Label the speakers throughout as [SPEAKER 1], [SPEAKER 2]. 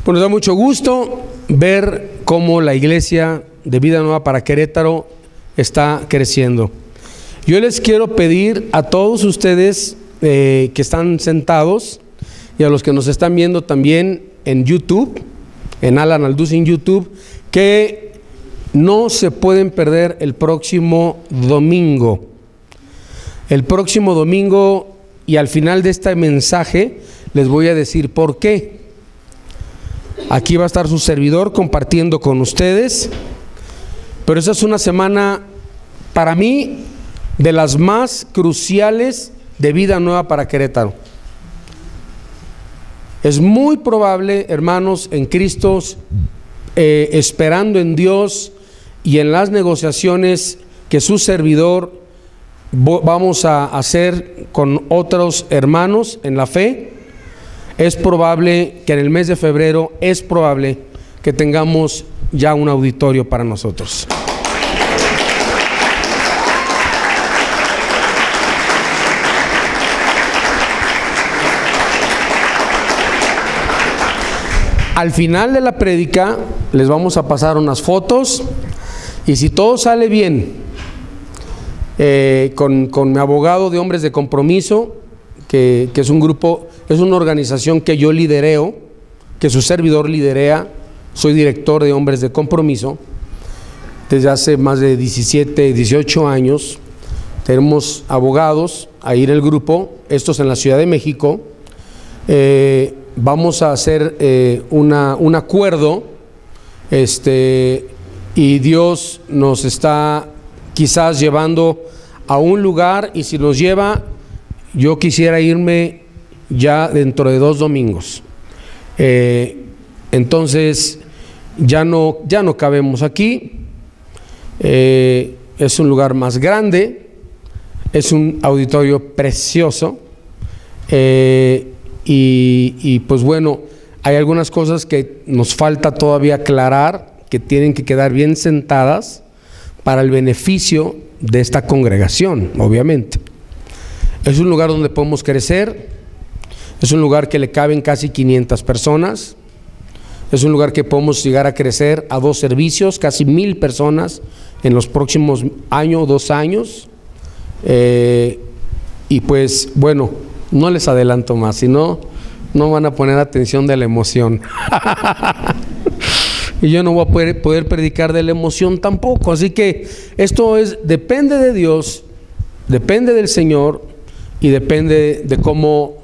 [SPEAKER 1] Pues nos da mucho gusto ver cómo la iglesia de Vida Nueva para Querétaro está creciendo. Yo les quiero pedir a todos ustedes que están sentados y a los que nos están viendo también en YouTube, en Alan Alduz en YouTube, que no se pueden perder el próximo domingo. El próximo domingo, y al final de este mensaje les voy a decir por qué. Aquí va a estar su servidor compartiendo con ustedes, pero esa es una semana para mí de las más cruciales de Vida Nueva para Querétaro. Es muy probable, hermanos en Cristo, esperando en Dios y en las negociaciones que su servidor vamos a hacer con otros hermanos en la fe, es probable que en el mes de febrero, es probable que tengamos ya un auditorio para nosotros. Al final de la prédica les vamos a pasar unas fotos y si todo sale bien, con mi abogado de Hombres de Compromiso, que es un grupo, es una organización que yo lidereo, que su servidor liderea. Soy director de Hombres de Compromiso desde hace más de 17, 18 años. Tenemos abogados ahí en el grupo, estos en la Ciudad de México. Vamos a hacer un acuerdo, y Dios nos está quizás llevando a un lugar, y si nos lleva, yo quisiera irme ya dentro de 2 domingos. Entonces ya no cabemos aquí. Es un lugar más grande, es un auditorio precioso, y pues bueno, hay algunas cosas que nos falta todavía aclarar, que tienen que quedar bien sentadas para el beneficio de esta congregación, obviamente. Es un lugar donde podemos crecer, es un lugar que le caben casi 500 personas, es un lugar que podemos llegar a crecer a 2 servicios, casi 1000 personas en los próximos año, 2 años. Y pues bueno, no les adelanto más, si no, no van a poner atención de la emoción. Y yo no voy a poder predicar de la emoción tampoco. Así que esto depende de Dios, depende del Señor y depende de cómo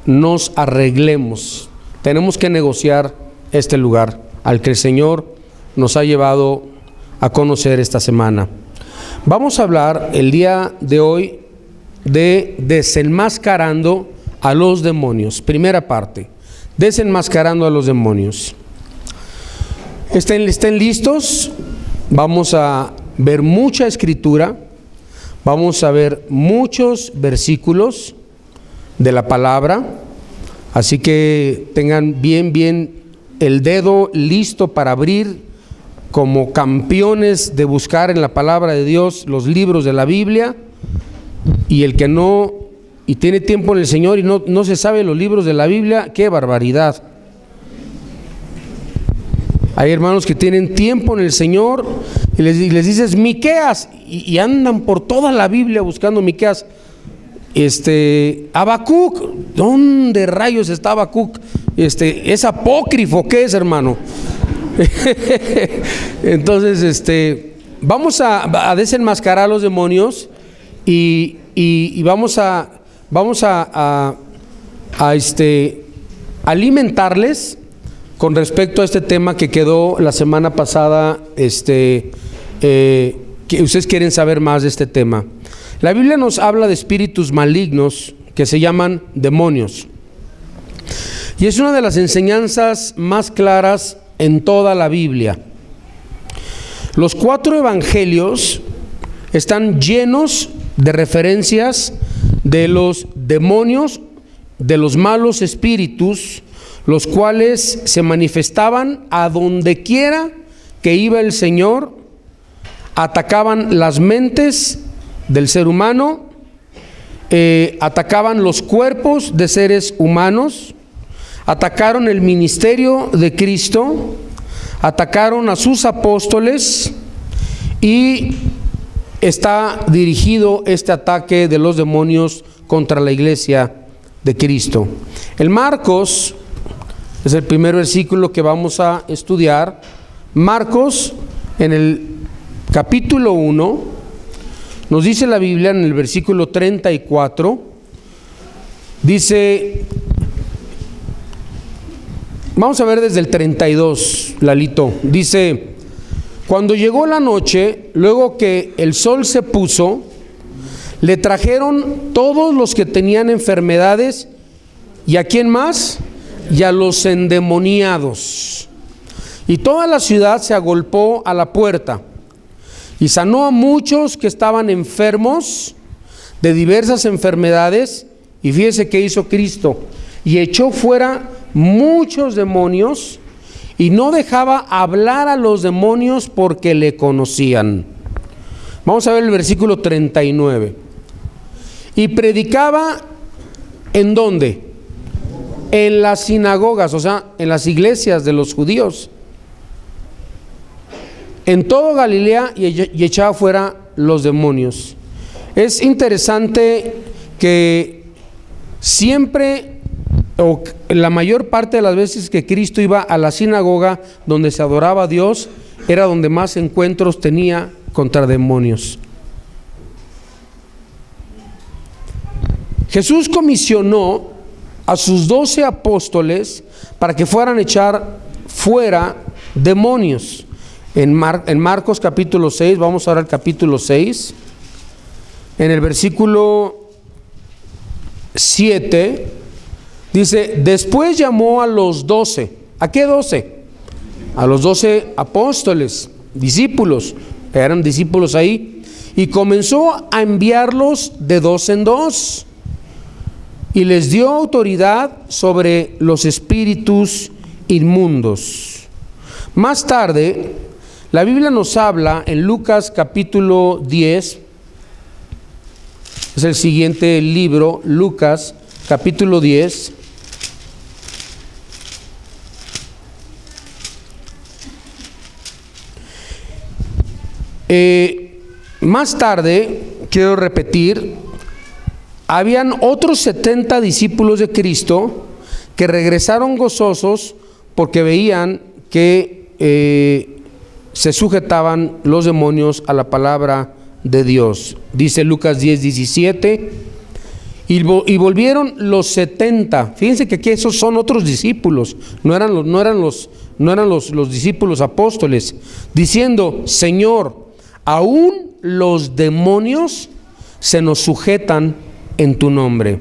[SPEAKER 1] nos arreglemos. Tenemos que negociar este lugar al que el Señor nos ha llevado a conocer esta semana. Vamos a hablar el día de hoy de desenmascarando a los demonios. Primera parte, desenmascarando a los demonios. ¿Estén listos? Vamos a ver mucha escritura, vamos a ver muchos versículos de la palabra, así que tengan bien el dedo listo para abrir como campeones de buscar en la palabra de Dios los libros de la Biblia. Y el que no, y tiene tiempo en el Señor y no se sabe los libros de la Biblia, ¡qué barbaridad! Hay hermanos que tienen tiempo en el Señor y les dices Miqueas y andan por toda la Biblia buscando Miqueas. Habacuc, ¿dónde rayos está Habacuc? Es apócrifo, ¿qué es, hermano? Entonces, vamos a desenmascarar a los demonios y vamos a alimentarles con respecto a este tema que quedó la semana pasada, que ustedes quieren saber más de este tema. La Biblia nos habla de espíritus malignos que se llaman demonios. Y es una de las enseñanzas más claras en toda la Biblia. Los 4 evangelios están llenos de referencias de los demonios, de los malos espíritus, los cuales se manifestaban a donde quiera que iba el Señor, atacaban las mentes del ser humano, atacaban los cuerpos de seres humanos, atacaron el ministerio de Cristo, atacaron a sus apóstoles y está dirigido este ataque de los demonios contra la iglesia de Cristo. El Marcos es el primer versículo que vamos a estudiar. Marcos, en el capítulo 1, nos dice la Biblia en el versículo 34, dice, vamos a ver desde el 32, Lalito, dice: cuando llegó la noche, luego que el sol se puso, le trajeron todos los que tenían enfermedades, ¿y a quién más? Y a los endemoniados. Y toda la ciudad se agolpó a la puerta, y sanó a muchos que estaban enfermos de diversas enfermedades. Y fíjese qué hizo Cristo: y echó fuera muchos demonios, y no dejaba hablar a los demonios porque le conocían. Vamos a ver el versículo 39. Y predicaba, ¿en dónde? En las sinagogas, o sea, en las iglesias de los judíos, en todo Galilea, y echaba fuera los demonios. Es interesante que siempre, o la mayor parte de las veces que Cristo iba a la sinagoga donde se adoraba a Dios, era donde más encuentros tenía contra demonios. Jesús comisionó a sus 12 apóstoles para que fueran a echar fuera demonios. En Marcos capítulo 6, vamos ahora al capítulo 6, en el versículo 7, dice: después llamó a los 12. ¿A qué 12? A los 12 apóstoles, discípulos, eran discípulos ahí, y comenzó a enviarlos de dos en dos, y les dio autoridad sobre los espíritus inmundos. Más tarde, la Biblia nos habla en Lucas capítulo 10, es el siguiente libro, Lucas capítulo 10. Más tarde, quiero repetir, habían otros 70 discípulos de Cristo que regresaron gozosos porque veían que se sujetaban los demonios a la palabra de Dios. Dice Lucas 10:17, y volvieron los 70. Fíjense que aquí esos son otros discípulos, no eran los discípulos apóstoles, diciendo: Señor, aún los demonios se nos sujetan en tu nombre.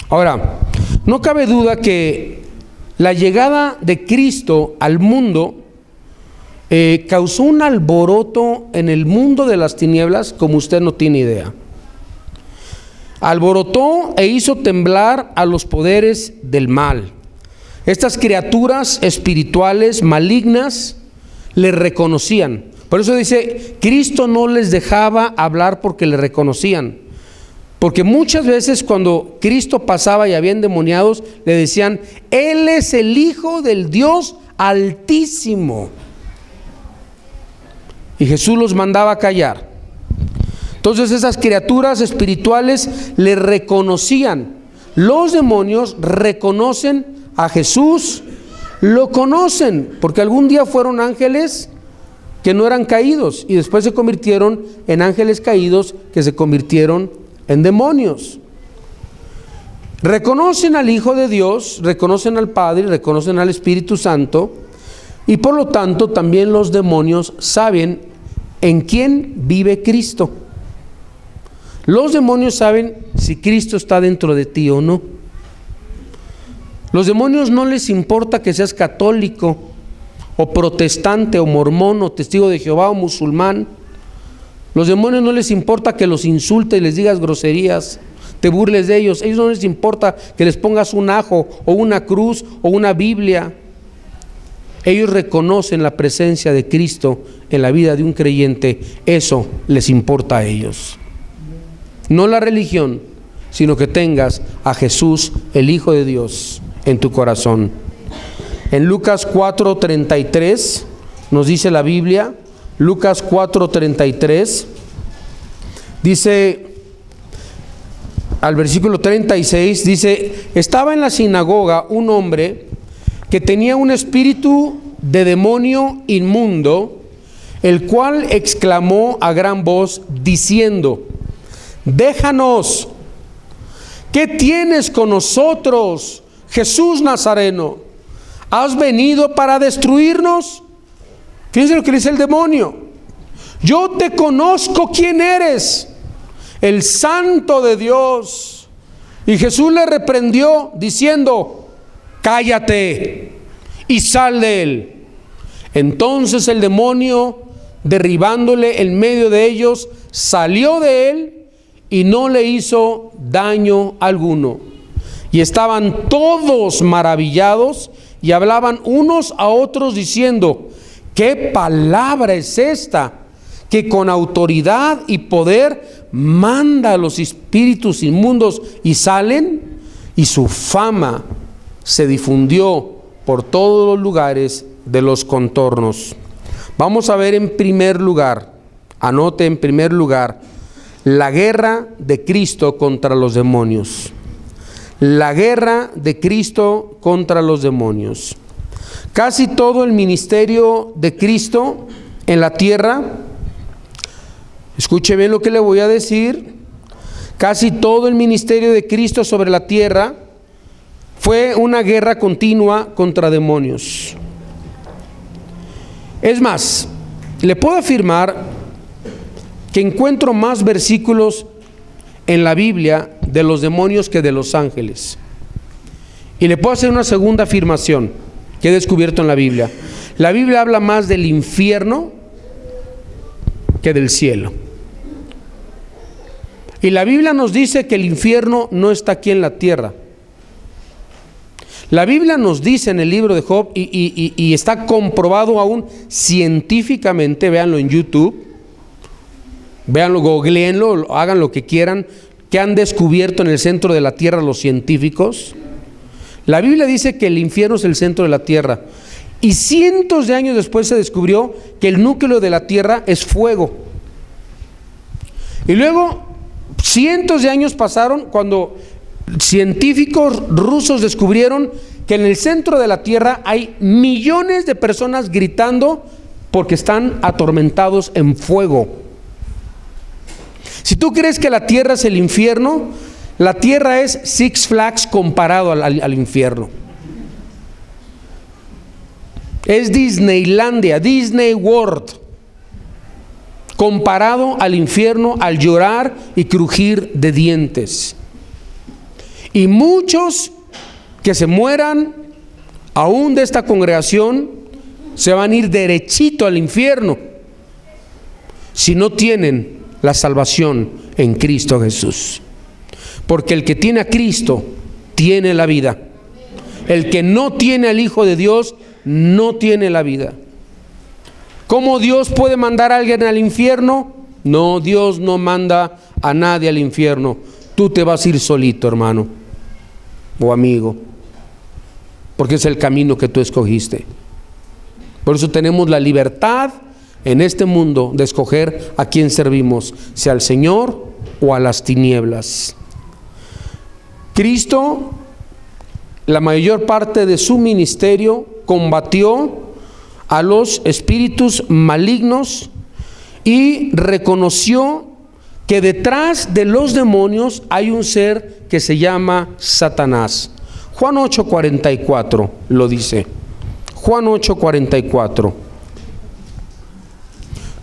[SPEAKER 1] Ahora, no cabe duda que la llegada de Cristo al mundo causó un alboroto en el mundo de las tinieblas como usted no tiene idea. Alborotó e hizo temblar a los poderes del mal. Estas criaturas espirituales malignas le reconocían. Por eso dice, Cristo no les dejaba hablar porque le reconocían. Porque muchas veces cuando Cristo pasaba y había endemoniados, le decían: Él es el Hijo del Dios Altísimo. Y Jesús los mandaba a callar. Entonces esas criaturas espirituales le reconocían. Los demonios reconocen a Jesús, lo conocen, porque algún día fueron ángeles que no eran caídos y después se convirtieron en ángeles caídos que se convirtieron en demonios. Reconocen al Hijo de Dios, reconocen al Padre, reconocen al Espíritu Santo, y por lo tanto también los demonios saben en quién vive Cristo. Los demonios saben si Cristo está dentro de ti o no. Los demonios no les importa que seas católico o protestante o mormón o testigo de Jehová o musulmán. Los demonios no les importa que los insultes y les digas groserías, te burles de ellos. Ellos no les importa que les pongas un ajo o una cruz o una Biblia. Ellos reconocen la presencia de Cristo en la vida de un creyente. Eso les importa a ellos. No la religión, sino que tengas a Jesús, el Hijo de Dios, en tu corazón. En Lucas 4:33 nos dice la Biblia, Lucas 4:33, dice al versículo 36, dice: estaba en la sinagoga un hombre que tenía un espíritu de demonio inmundo, el cual exclamó a gran voz diciendo: déjanos, ¿qué tienes con nosotros, Jesús Nazareno? ¿Has venido para destruirnos? Fíjense lo que dice el demonio: yo te conozco quién eres, el Santo de Dios. Y Jesús le reprendió diciendo: cállate y sal de él. Entonces el demonio, derribándole en medio de ellos, salió de él y no le hizo daño alguno. Y estaban todos maravillados y hablaban unos a otros diciendo: ¿qué palabra es esta que con autoridad y poder manda a los espíritus inmundos y salen? Y su fama se difundió por todos los lugares de los contornos. Vamos a ver en primer lugar, anote en primer lugar, la guerra de Cristo contra los demonios. La guerra de Cristo contra los demonios. Casi todo el ministerio de Cristo en la tierra, escuche bien lo que le voy a decir, casi todo el ministerio de Cristo sobre la tierra fue una guerra continua contra demonios. Es más, le puedo afirmar que encuentro más versículos en la Biblia de los demonios que de los ángeles. Y le puedo hacer una segunda afirmación que he descubierto en la Biblia. La Biblia habla más del infierno que del cielo. Y la Biblia nos dice que el infierno no está aquí en la tierra. La Biblia nos dice en el libro de Job, y está comprobado aún científicamente, véanlo en YouTube, véanlo, googleenlo, hagan lo que quieran, que han descubierto en el centro de la tierra los científicos. La Biblia dice que el infierno es el centro de la tierra, y cientos de años después se descubrió que el núcleo de la tierra es fuego. Y luego cientos de años pasaron cuando científicos rusos descubrieron que en el centro de la tierra hay millones de personas gritando porque están atormentados en fuego. Si tú crees que la tierra es el infierno, la tierra es Six Flags comparado al infierno. Es Disneylandia, Disney World, comparado al infierno, al llorar y crujir de dientes. Y muchos que se mueran aún de esta congregación se van a ir derechito al infierno si no tienen la salvación en Cristo Jesús. Porque el que tiene a Cristo tiene la vida. El que no tiene al Hijo de Dios no tiene la vida. ¿Cómo Dios puede mandar a alguien al infierno? No, Dios no manda a nadie al infierno. Tú te vas a ir solito, hermano o amigo, porque es el camino que tú escogiste. Por eso tenemos la libertad en este mundo de escoger a quién servimos, sea al Señor o a las tinieblas. Cristo, la mayor parte de su ministerio, combatió a los espíritus malignos y reconoció que detrás de los demonios hay un ser que se llama Satanás. Juan 8:44 lo dice. Juan 8:44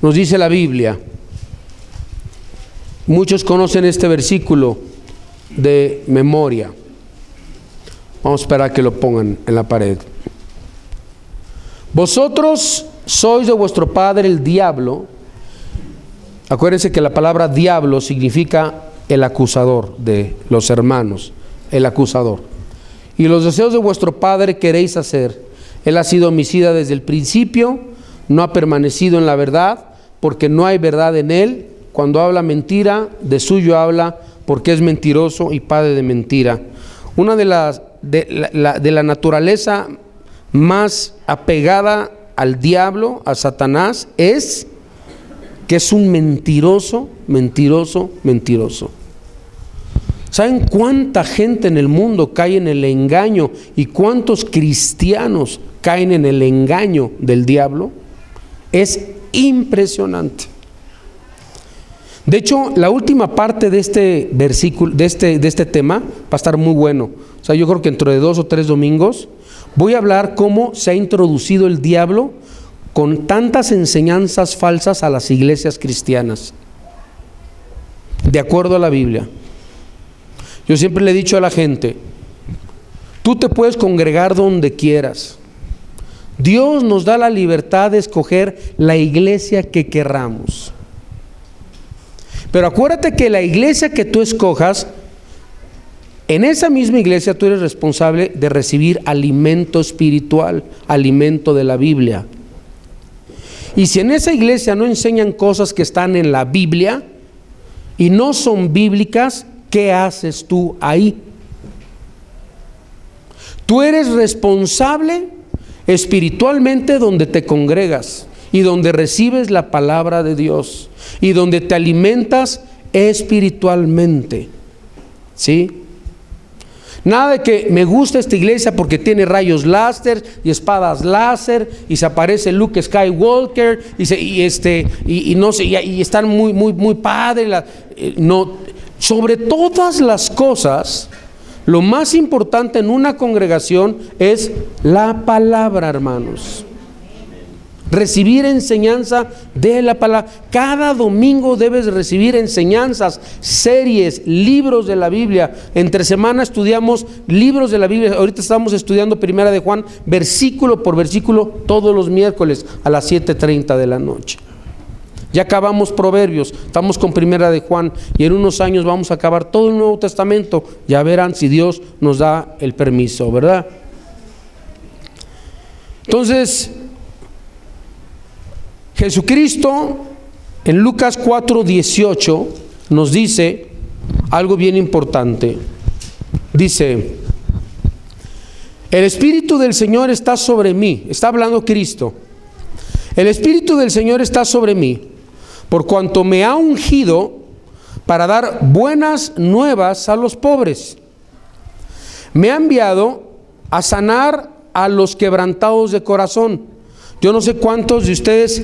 [SPEAKER 1] nos dice la Biblia. Muchos conocen este versículo de memoria. Vamos a esperar a que lo pongan en la pared. Vosotros sois de vuestro padre el diablo. Acuérdense que la palabra diablo significa el acusador de los hermanos, el acusador. Y los deseos de vuestro padre queréis hacer. Él ha sido homicida desde el principio, no ha permanecido en la verdad, porque no hay verdad en él. Cuando habla mentira, de suyo habla, porque es mentiroso y padre de mentira. Una de las de la naturaleza más apegada al diablo, a Satanás, es que es un mentiroso, mentiroso, mentiroso. ¿Saben cuánta gente en el mundo cae en el engaño y cuántos cristianos caen en el engaño del diablo? Es impresionante. De hecho, la última parte de este versículo, de este tema, va a estar muy bueno. O sea, yo creo que dentro de 2 o 3 domingos voy a hablar cómo se ha introducido el diablo con tantas enseñanzas falsas a las iglesias cristianas, de acuerdo a la Biblia. Yo siempre le he dicho a la gente, tú te puedes congregar donde quieras. Dios nos da la libertad de escoger la iglesia que querramos. Pero acuérdate que la iglesia que tú escojas, en esa misma iglesia tú eres responsable de recibir alimento espiritual, alimento de la Biblia. Y si en esa iglesia no enseñan cosas que están en la Biblia y no son bíblicas, ¿qué haces tú ahí? Tú eres responsable espiritualmente donde te congregas y donde recibes la palabra de Dios y donde te alimentas espiritualmente, ¿sí? Nada de que me gusta esta iglesia porque tiene rayos láser y espadas láser y se aparece Luke Skywalker y no sé, y están muy padre. No, sobre todas las cosas, lo más importante en una congregación es la palabra, hermanos. Recibir enseñanza de la palabra. Cada domingo debes recibir enseñanzas, series, libros de la Biblia. Entre semana estudiamos libros de la Biblia. Ahorita estamos estudiando Primera de Juan, versículo por versículo, todos los miércoles a las 7:30 de la noche. Ya acabamos Proverbios, estamos con Primera de Juan y en unos años vamos a acabar todo el Nuevo Testamento. Ya verán si Dios nos da el permiso, ¿verdad? Entonces, Jesucristo en Lucas 4:18 nos dice algo bien importante. Dice, el Espíritu del Señor está sobre mí. Está hablando Cristo. El Espíritu del Señor está sobre mí, por cuanto me ha ungido para dar buenas nuevas a los pobres. Me ha enviado a sanar a los quebrantados de corazón. Yo no sé cuántos de ustedes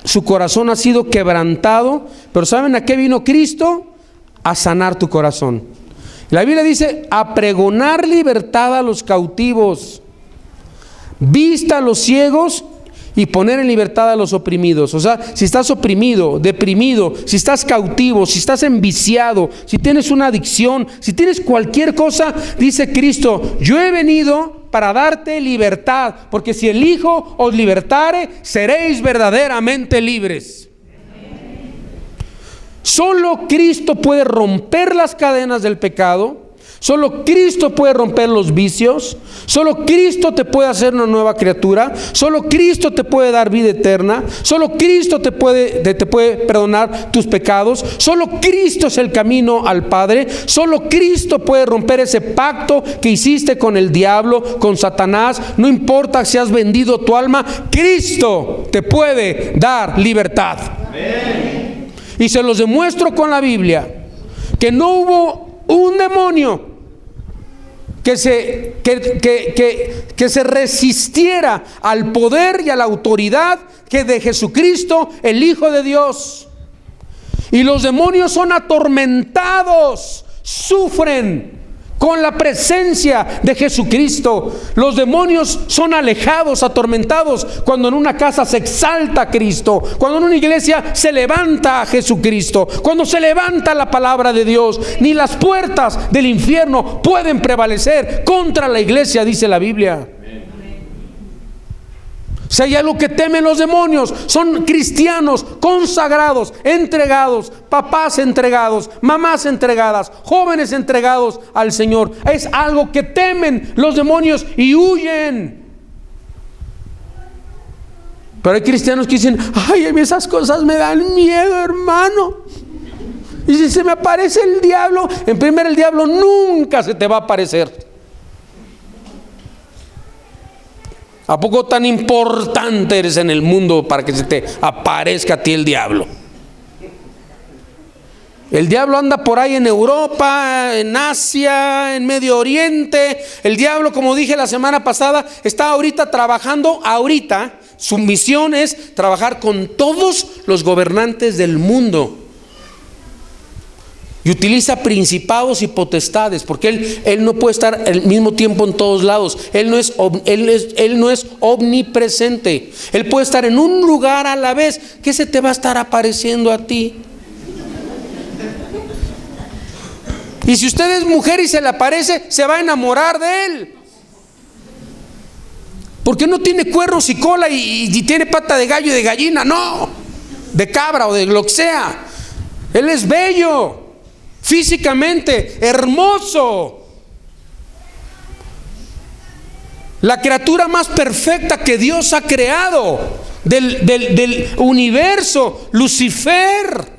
[SPEAKER 1] su corazón ha sido quebrantado, pero ¿saben a qué vino Cristo? A sanar tu corazón. La Biblia dice, a pregonar libertad a los cautivos, vista a los ciegos y poner en libertad a los oprimidos. O sea, si estás oprimido, deprimido, si estás cautivo, si estás enviciado, si tienes una adicción, si tienes cualquier cosa, dice Cristo, yo he venido para darte libertad, porque si el Hijo os libertare, seréis verdaderamente libres. Solo Cristo puede romper las cadenas del pecado. Solo Cristo puede romper los vicios. Solo Cristo te puede hacer una nueva criatura. Solo Cristo te puede dar vida eterna. Solo Cristo te puede perdonar tus pecados. Solo Cristo es el camino al Padre. Solo Cristo puede romper ese pacto que hiciste con el diablo, con Satanás. No importa si has vendido tu alma, Cristo te puede dar libertad. Amén. Y se los demuestro con la Biblia, que no hubo un demonio que se resistiera al poder y a la autoridad que de Jesucristo, el Hijo de Dios. Y los demonios son atormentados, sufren con la presencia de Jesucristo. Los demonios son alejados, atormentados cuando en una casa se exalta a Cristo, cuando en una iglesia se levanta a Jesucristo, cuando se levanta la palabra de Dios. Ni las puertas del infierno pueden prevalecer contra la iglesia, dice la Biblia. Si hay algo que temen los demonios, son cristianos consagrados, entregados, papás entregados, mamás entregadas, jóvenes entregados al Señor. Es algo que temen los demonios y huyen. Pero hay cristianos que dicen, ay, esas cosas me dan miedo, hermano. Y si se me aparece el diablo, en primer el diablo nunca se te va a aparecer. ¿A poco tan importante eres en el mundo para que se te aparezca a ti el diablo? El diablo anda por ahí en Europa, en Asia, en Medio Oriente. El diablo, como dije la semana pasada, está ahorita trabajando, su misión es trabajar con todos los gobernantes del mundo. Y utiliza principados y potestades, porque él no puede estar al mismo tiempo en todos lados. Él no es omnipresente. Él puede estar en un lugar a la vez. ¿Qué se te va a estar apareciendo a ti? Y si usted es mujer y se le aparece, se va a enamorar de él. Porque no tiene cuernos y cola y tiene pata de gallo y de gallina, no, de cabra o de lo que sea. Él es bello, físicamente, hermoso. La criatura más perfecta que Dios ha creado del universo, Lucifer.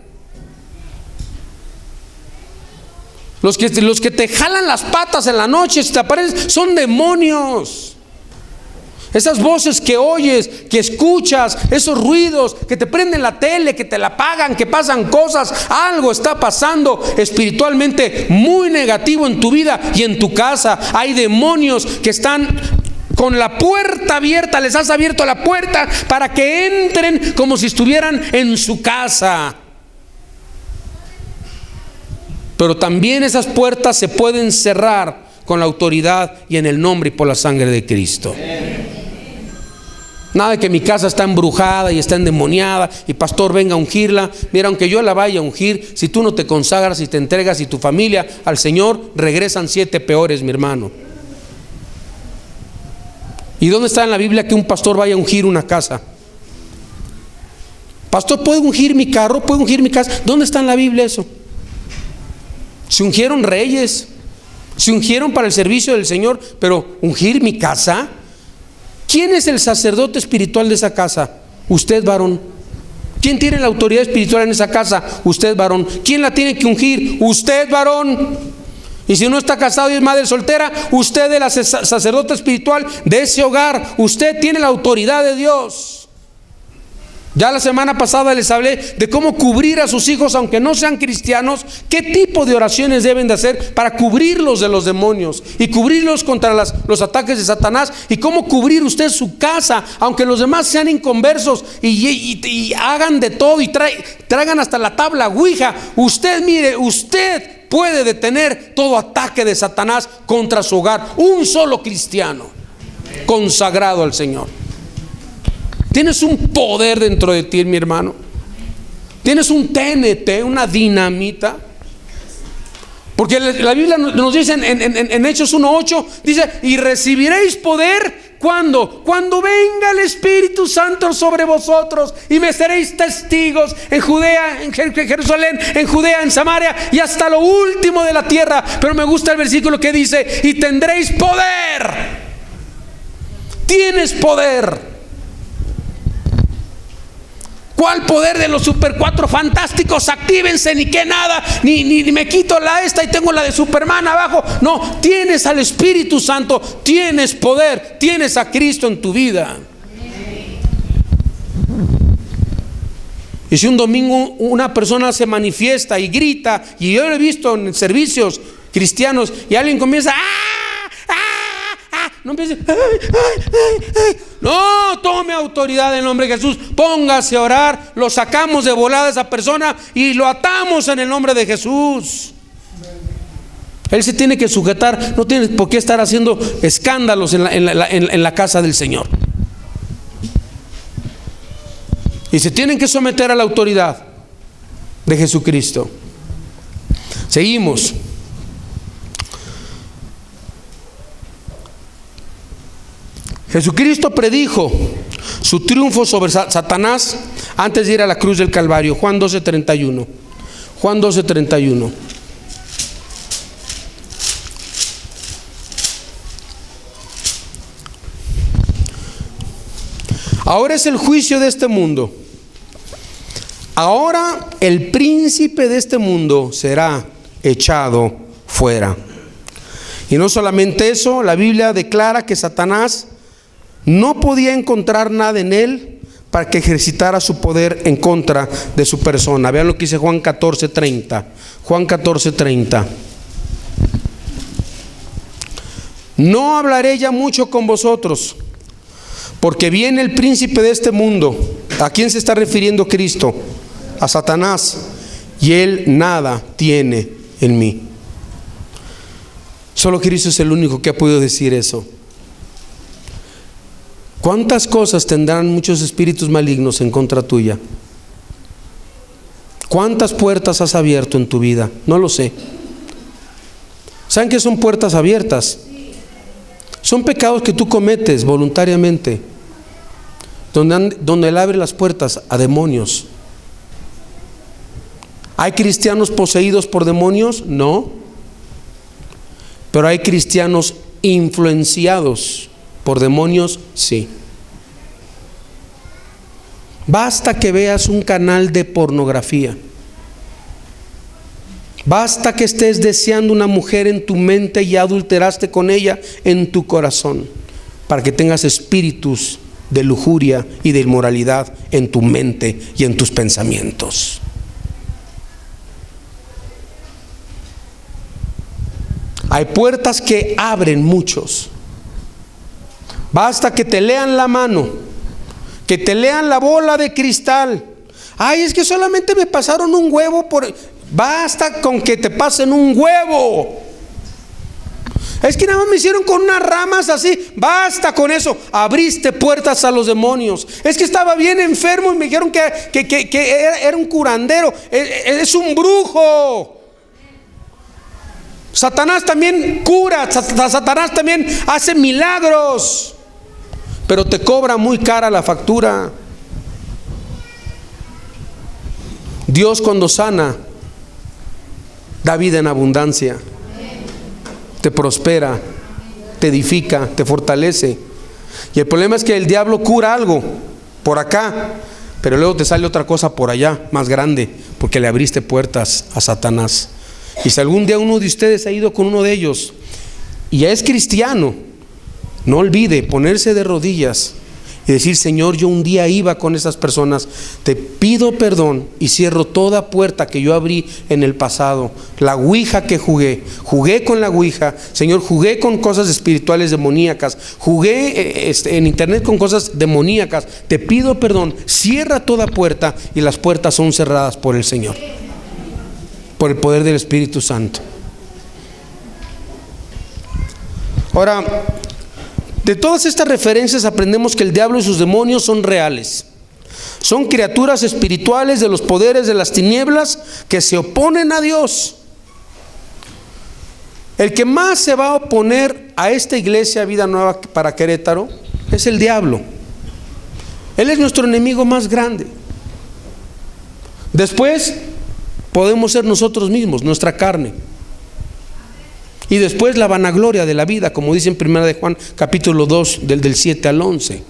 [SPEAKER 1] Los que te jalan las patas en la noche, si te aparecen, son demonios. Esas voces que oyes, que escuchas, esos ruidos, que te prenden la tele, que te la apagan, que pasan cosas, algo está pasando espiritualmente muy negativo en tu vida y en tu casa. Hay demonios que están con la puerta abierta, les has abierto la puerta para que entren como si estuvieran en su casa. Pero también esas puertas se pueden cerrar con la autoridad y en el nombre y por la sangre de Cristo. Nada de que mi casa está embrujada y está endemoniada y pastor venga a ungirla. Mira, aunque yo la vaya a ungir, si tú no te consagras y te entregas y tu familia al Señor, regresan 7 peores, mi hermano. ¿Y dónde está en la Biblia que un pastor vaya a ungir una casa? Pastor, ¿puede ungir mi carro? ¿Puede ungir mi casa? ¿Dónde está en la Biblia eso? Se ungieron reyes, se ungieron para el servicio del Señor, pero ¿ungir mi casa? ¿Quién es el sacerdote espiritual de esa casa? Usted, varón. ¿Quién tiene la autoridad espiritual en esa casa? Usted, varón. ¿Quién la tiene que ungir? Usted, varón. Y si no está casado y es madre soltera, usted es el sacerdote espiritual de ese hogar. Usted tiene la autoridad de Dios. Ya la semana pasada les hablé de cómo cubrir a sus hijos aunque no sean cristianos, qué tipo de oraciones deben de hacer para cubrirlos de los demonios y cubrirlos contra los ataques de Satanás, y cómo cubrir usted su casa aunque los demás sean inconversos y hagan de todo y traigan hasta la tabla ouija. Usted, mire, usted puede detener todo ataque de Satanás contra su hogar. Un solo cristiano consagrado al Señor. Tienes un poder dentro de ti, mi hermano. Tienes un TNT, una dinamita. Porque la Biblia nos dice en Hechos 1:8, dice: y recibiréis poder cuando venga el Espíritu Santo sobre vosotros, y me seréis testigos en Judea, en Jerusalén, en Judea, en Samaria y hasta lo último de la tierra. Pero me gusta el versículo que dice: y tendréis poder. Tienes poder. ¿Cuál poder de los Super 4 fantásticos? Actívense, ni que nada, ni me quito esta y tengo la de Superman abajo. No, tienes al Espíritu Santo, tienes poder, tienes a Cristo en tu vida. Y si un domingo una persona se manifiesta y grita, y yo lo he visto en servicios cristianos, y alguien comienza no empiece, no, tome autoridad en nombre de Jesús, póngase a orar, lo sacamos de volada a esa persona y lo atamos en el nombre de Jesús. Él se tiene que sujetar, no tiene por qué estar haciendo escándalos en la casa del Señor. Y se tienen que someter a la autoridad de Jesucristo. Seguimos. Jesucristo predijo su triunfo sobre Satanás antes de ir a la cruz del Calvario. Juan 12:31. Juan 12:31. Ahora es el juicio de este mundo. Ahora el príncipe de este mundo será echado fuera. Y no solamente eso, la Biblia declara que Satanás no podía encontrar nada en él para que ejercitara su poder en contra de su persona. Vean lo que dice Juan 14:30. Juan 14:30. No hablaré ya mucho con vosotros, porque viene el príncipe de este mundo. ¿A quién se está refiriendo Cristo? A Satanás. Y él nada tiene en mí. Solo Cristo es el único que ha podido decir eso. ¿Cuántas cosas tendrán muchos espíritus malignos en contra tuya? ¿Cuántas puertas has abierto en tu vida? No lo sé. ¿Saben qué son puertas abiertas? Son pecados que tú cometes voluntariamente, donde Él abre las puertas a demonios. ¿Hay cristianos poseídos por demonios? No. Pero hay cristianos influenciados por demonios, sí. Basta que veas un canal de pornografía. Basta que estés deseando una mujer en tu mente y adulteraste con ella en tu corazón, para que tengas espíritus de lujuria y de inmoralidad en tu mente y en tus pensamientos. Hay puertas que abren muchos. Basta que te lean la mano, que te lean la bola de cristal. Ay, es que solamente me pasaron un huevo por... Basta con que te pasen un huevo. Es que nada más me hicieron con unas ramas así. Basta con eso. Abriste puertas a los demonios. Es que estaba bien enfermo y me dijeron que era un curandero. Es un brujo. Satanás también cura. Satanás también hace milagros, pero te cobra muy cara la factura. Dios, cuando sana, da vida en abundancia, te prospera, te edifica, te fortalece. Y el problema es que el diablo cura algo por acá, pero luego te sale otra cosa por allá, más grande, porque le abriste puertas a Satanás. Y si algún día uno de ustedes ha ido con uno de ellos y ya es cristiano, no olvide ponerse de rodillas y decir: Señor, yo un día iba con esas personas, te pido perdón y cierro toda puerta que yo abrí en el pasado. La ouija que jugué con la ouija, Señor, jugué con cosas espirituales demoníacas, jugué en internet con cosas demoníacas. Te pido perdón, cierra toda puerta, y las puertas son cerradas por el Señor, por el poder del Espíritu Santo. Ahora, de todas estas referencias aprendemos que el diablo y sus demonios son reales. Son criaturas espirituales de los poderes de las tinieblas que se oponen a Dios. El que más se va a oponer a esta iglesia Vida Nueva para Querétaro es el diablo. Él es nuestro enemigo más grande. Después podemos ser nosotros mismos, nuestra carne. Y después la vanagloria de la vida, como dice en 1 de Juan capítulo 2 del 7 al 11.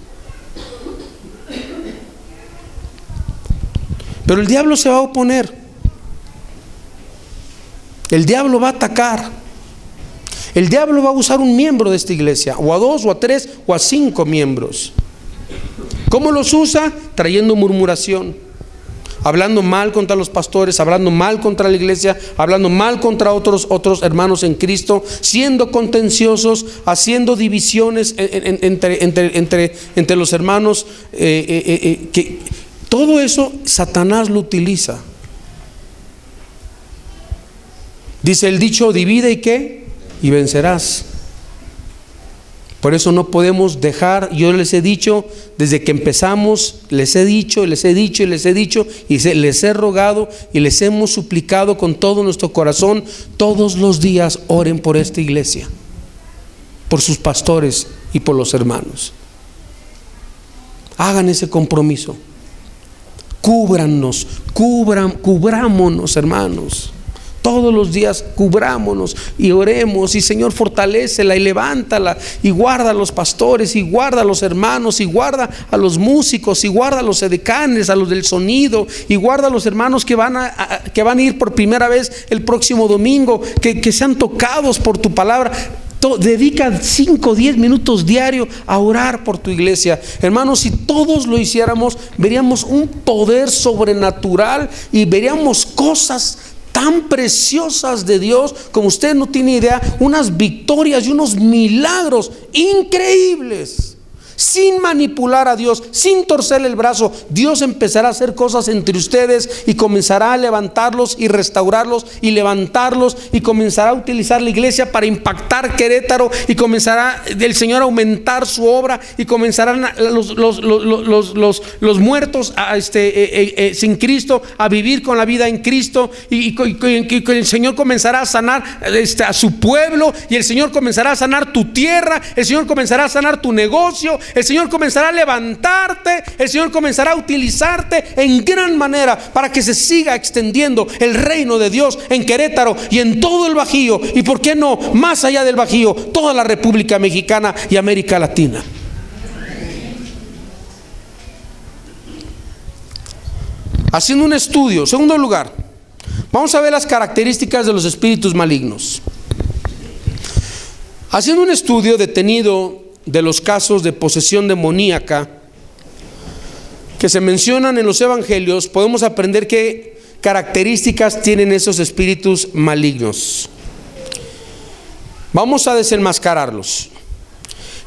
[SPEAKER 1] Pero el diablo se va a oponer. El diablo va a atacar. El diablo va a usar un miembro de esta iglesia, o a 2, o a 3, o a 5 miembros. ¿Cómo los usa? Trayendo murmuración, hablando mal contra los pastores, hablando mal contra la iglesia, hablando mal contra otros hermanos en Cristo, siendo contenciosos, haciendo divisiones entre los hermanos. Que todo eso Satanás lo utiliza. Dice el dicho: divide y ¿qué? Y vencerás. Por eso no podemos dejar. Yo les he dicho desde que empezamos, les he dicho y les he rogado y les hemos suplicado con todo nuestro corazón: todos los días oren por esta iglesia, por sus pastores y por los hermanos. Hagan ese compromiso. Cúbranos, cubrámonos, hermanos. Todos los días cubrámonos y oremos, y Señor, fortalécela y levántala, y guarda a los pastores, y guarda a los hermanos, y guarda a los músicos, y guarda a los edecanes, a los del sonido, y guarda a los hermanos que van a ir por primera vez el próximo domingo, que sean tocados por tu palabra. Dedica 5 o 10 minutos diario a orar por tu iglesia. Hermanos, si todos lo hiciéramos, veríamos un poder sobrenatural y veríamos cosas tan preciosas de Dios como usted no tiene idea. Unas victorias y unos milagros increíbles. Sin manipular a Dios, sin torcerle el brazo, Dios empezará a hacer cosas entre ustedes y comenzará a levantarlos y restaurarlos y levantarlos, y comenzará a utilizar la iglesia para impactar Querétaro, y comenzará el Señor a aumentar su obra, y comenzarán los muertos sin Cristo a vivir con la vida en Cristo, y el Señor comenzará a sanar a su pueblo, y el Señor comenzará a sanar tu tierra, el Señor comenzará a sanar tu negocio, el Señor comenzará a levantarte, el Señor comenzará a utilizarte en gran manera para que se siga extendiendo el reino de Dios en Querétaro y en todo el Bajío, y por qué no, más allá del Bajío, toda la República Mexicana y América Latina. Haciendo un estudio, segundo lugar, vamos a ver las características de los espíritus malignos. Haciendo un estudio detenido de los casos de posesión demoníaca que se mencionan en los evangelios, podemos aprender qué características tienen esos espíritus malignos. Vamos a desenmascararlos,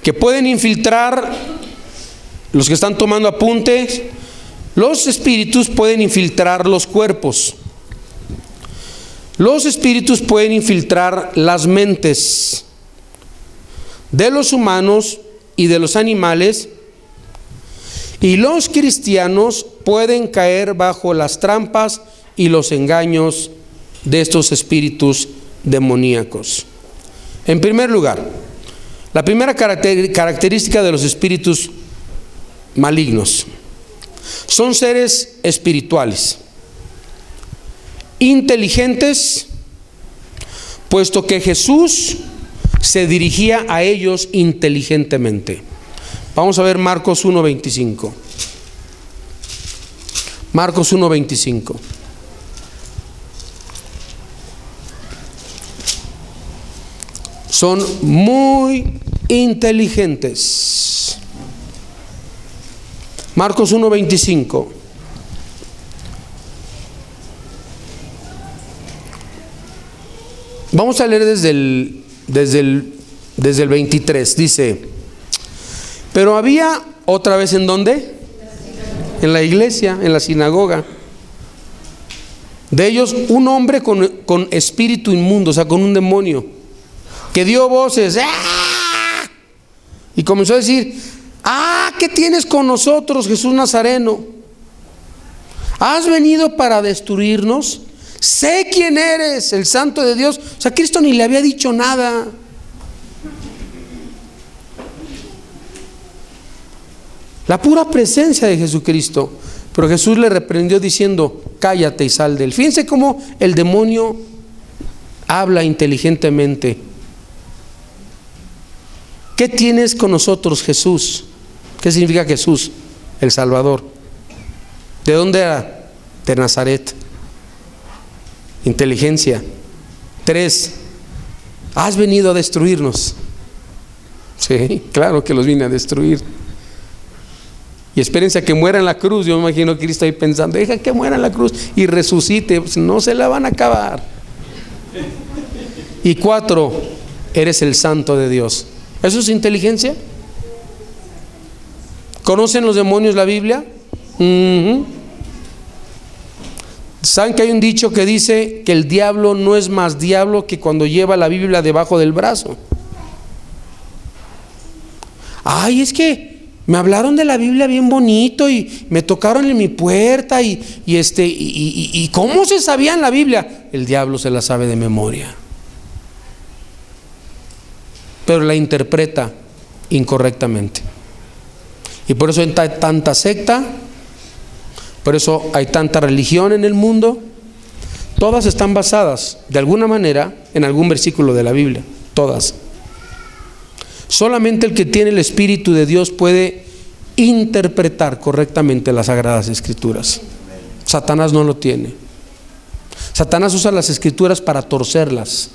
[SPEAKER 1] que pueden infiltrar. Los que están tomando apuntes, los espíritus pueden infiltrar los cuerpos. Los espíritus pueden infiltrar las mentes de los humanos y de los animales, y los cristianos pueden caer bajo las trampas y los engaños de estos espíritus demoníacos. En primer lugar, la primera característica de los espíritus malignos: son seres espirituales, inteligentes, puesto que Jesús se dirigía a ellos inteligentemente. Vamos a ver Marcos 1:25. Marcos 1:25. Son muy inteligentes. Marcos 1:25. Vamos a leer desde el 23. Dice: pero había otra vez, ¿en dónde? En la iglesia, en la sinagoga, de ellos un hombre con espíritu inmundo, o sea, con un demonio, que dio voces, ¡ah!, y comenzó a decir: ¡ah, qué tienes con nosotros, Jesús Nazareno! ¿Has venido para destruirnos? Sé quién eres, el Santo de Dios. O sea, Cristo ni le había dicho nada. La pura presencia de Jesucristo. Pero Jesús le reprendió diciendo: cállate y sal de él. Fíjense cómo el demonio habla inteligentemente. ¿Qué tienes con nosotros, Jesús? ¿Qué significa Jesús? El Salvador. ¿De dónde era? De Nazaret. Inteligencia. 3. ¿Has venido a destruirnos? Sí, claro que los vine a destruir. Y espérense a que muera en la cruz. Yo me imagino que Cristo ahí pensando: deja que muera en la cruz y resucite, pues no se la van a acabar. Y 4, eres el Santo de Dios. ¿Eso es inteligencia? ¿Conocen los demonios la Biblia? ¿Saben que hay un dicho que dice que el diablo no es más diablo que cuando lleva la Biblia debajo del brazo? Ay, es que me hablaron de la Biblia bien bonito y me tocaron en mi puerta y ¿cómo se sabían la Biblia? El diablo se la sabe de memoria, pero la interpreta incorrectamente. Y por eso hay tanta secta, por eso hay tanta religión en el mundo. Todas están basadas de alguna manera en algún versículo de la Biblia, todas. Solamente el que tiene el Espíritu de Dios puede interpretar correctamente las Sagradas Escrituras. Satanás no lo tiene. Satanás usa las Escrituras para torcerlas,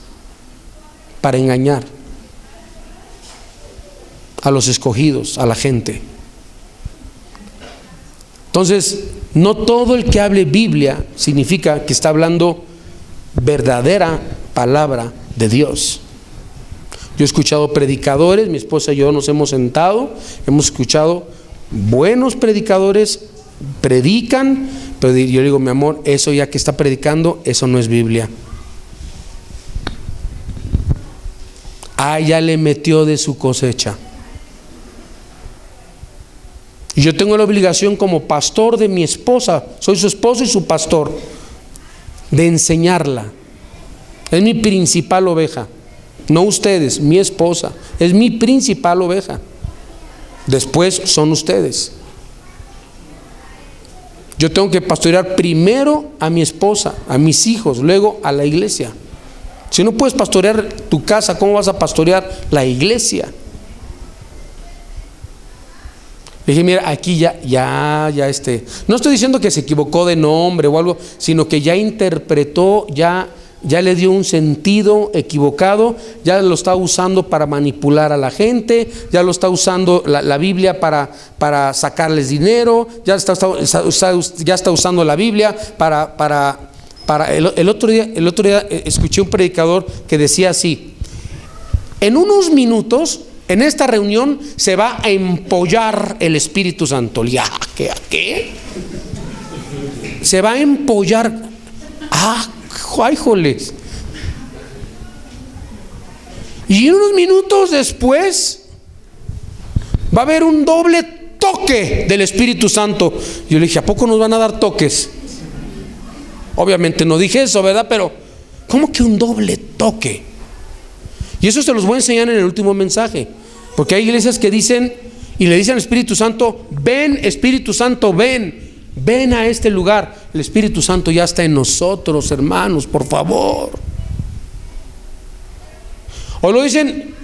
[SPEAKER 1] para engañar. a los escogidos, a la gente. Entonces, no todo el que hable Biblia significa que está hablando verdadera palabra de Dios. Yo he escuchado predicadores, mi esposa y yo nos hemos sentado, hemos escuchado buenos predicadores, predican, pero yo le digo, mi amor, eso ya que está predicando, eso no es Biblia. Ya le metió de su cosecha. Y yo tengo la obligación como pastor de mi esposa, soy su esposo y su pastor, de enseñarla. Es mi principal oveja. No ustedes, mi esposa. Es mi principal oveja. Después son ustedes. Yo tengo que pastorear primero a mi esposa, a mis hijos, luego a la iglesia. Si no puedes pastorear tu casa, ¿cómo vas a pastorear la iglesia? Le dije, mira, aquí ya no estoy diciendo que se equivocó de nombre o algo, sino que ya interpretó, ya le dio un sentido equivocado, ya lo está usando para manipular a la gente, ya lo está usando la Biblia para sacarles dinero, ya está usando la Biblia para el otro día escuché un predicador que decía así: en unos minutos en esta reunión se va a empollar el Espíritu Santo. ¿Ya qué? Se va a empollar. ¡Joles! Y unos minutos después va a haber un doble toque del Espíritu Santo. Yo le dije, ¿a poco nos van a dar toques? Obviamente no dije eso, ¿verdad? Pero ¿cómo que un doble toque? Y eso se los voy a enseñar en el último mensaje, porque hay iglesias que dicen y le dicen al Espíritu Santo: ven, Espíritu Santo, ven a este lugar. El Espíritu Santo ya está en nosotros, hermanos, por favor. O lo dicen: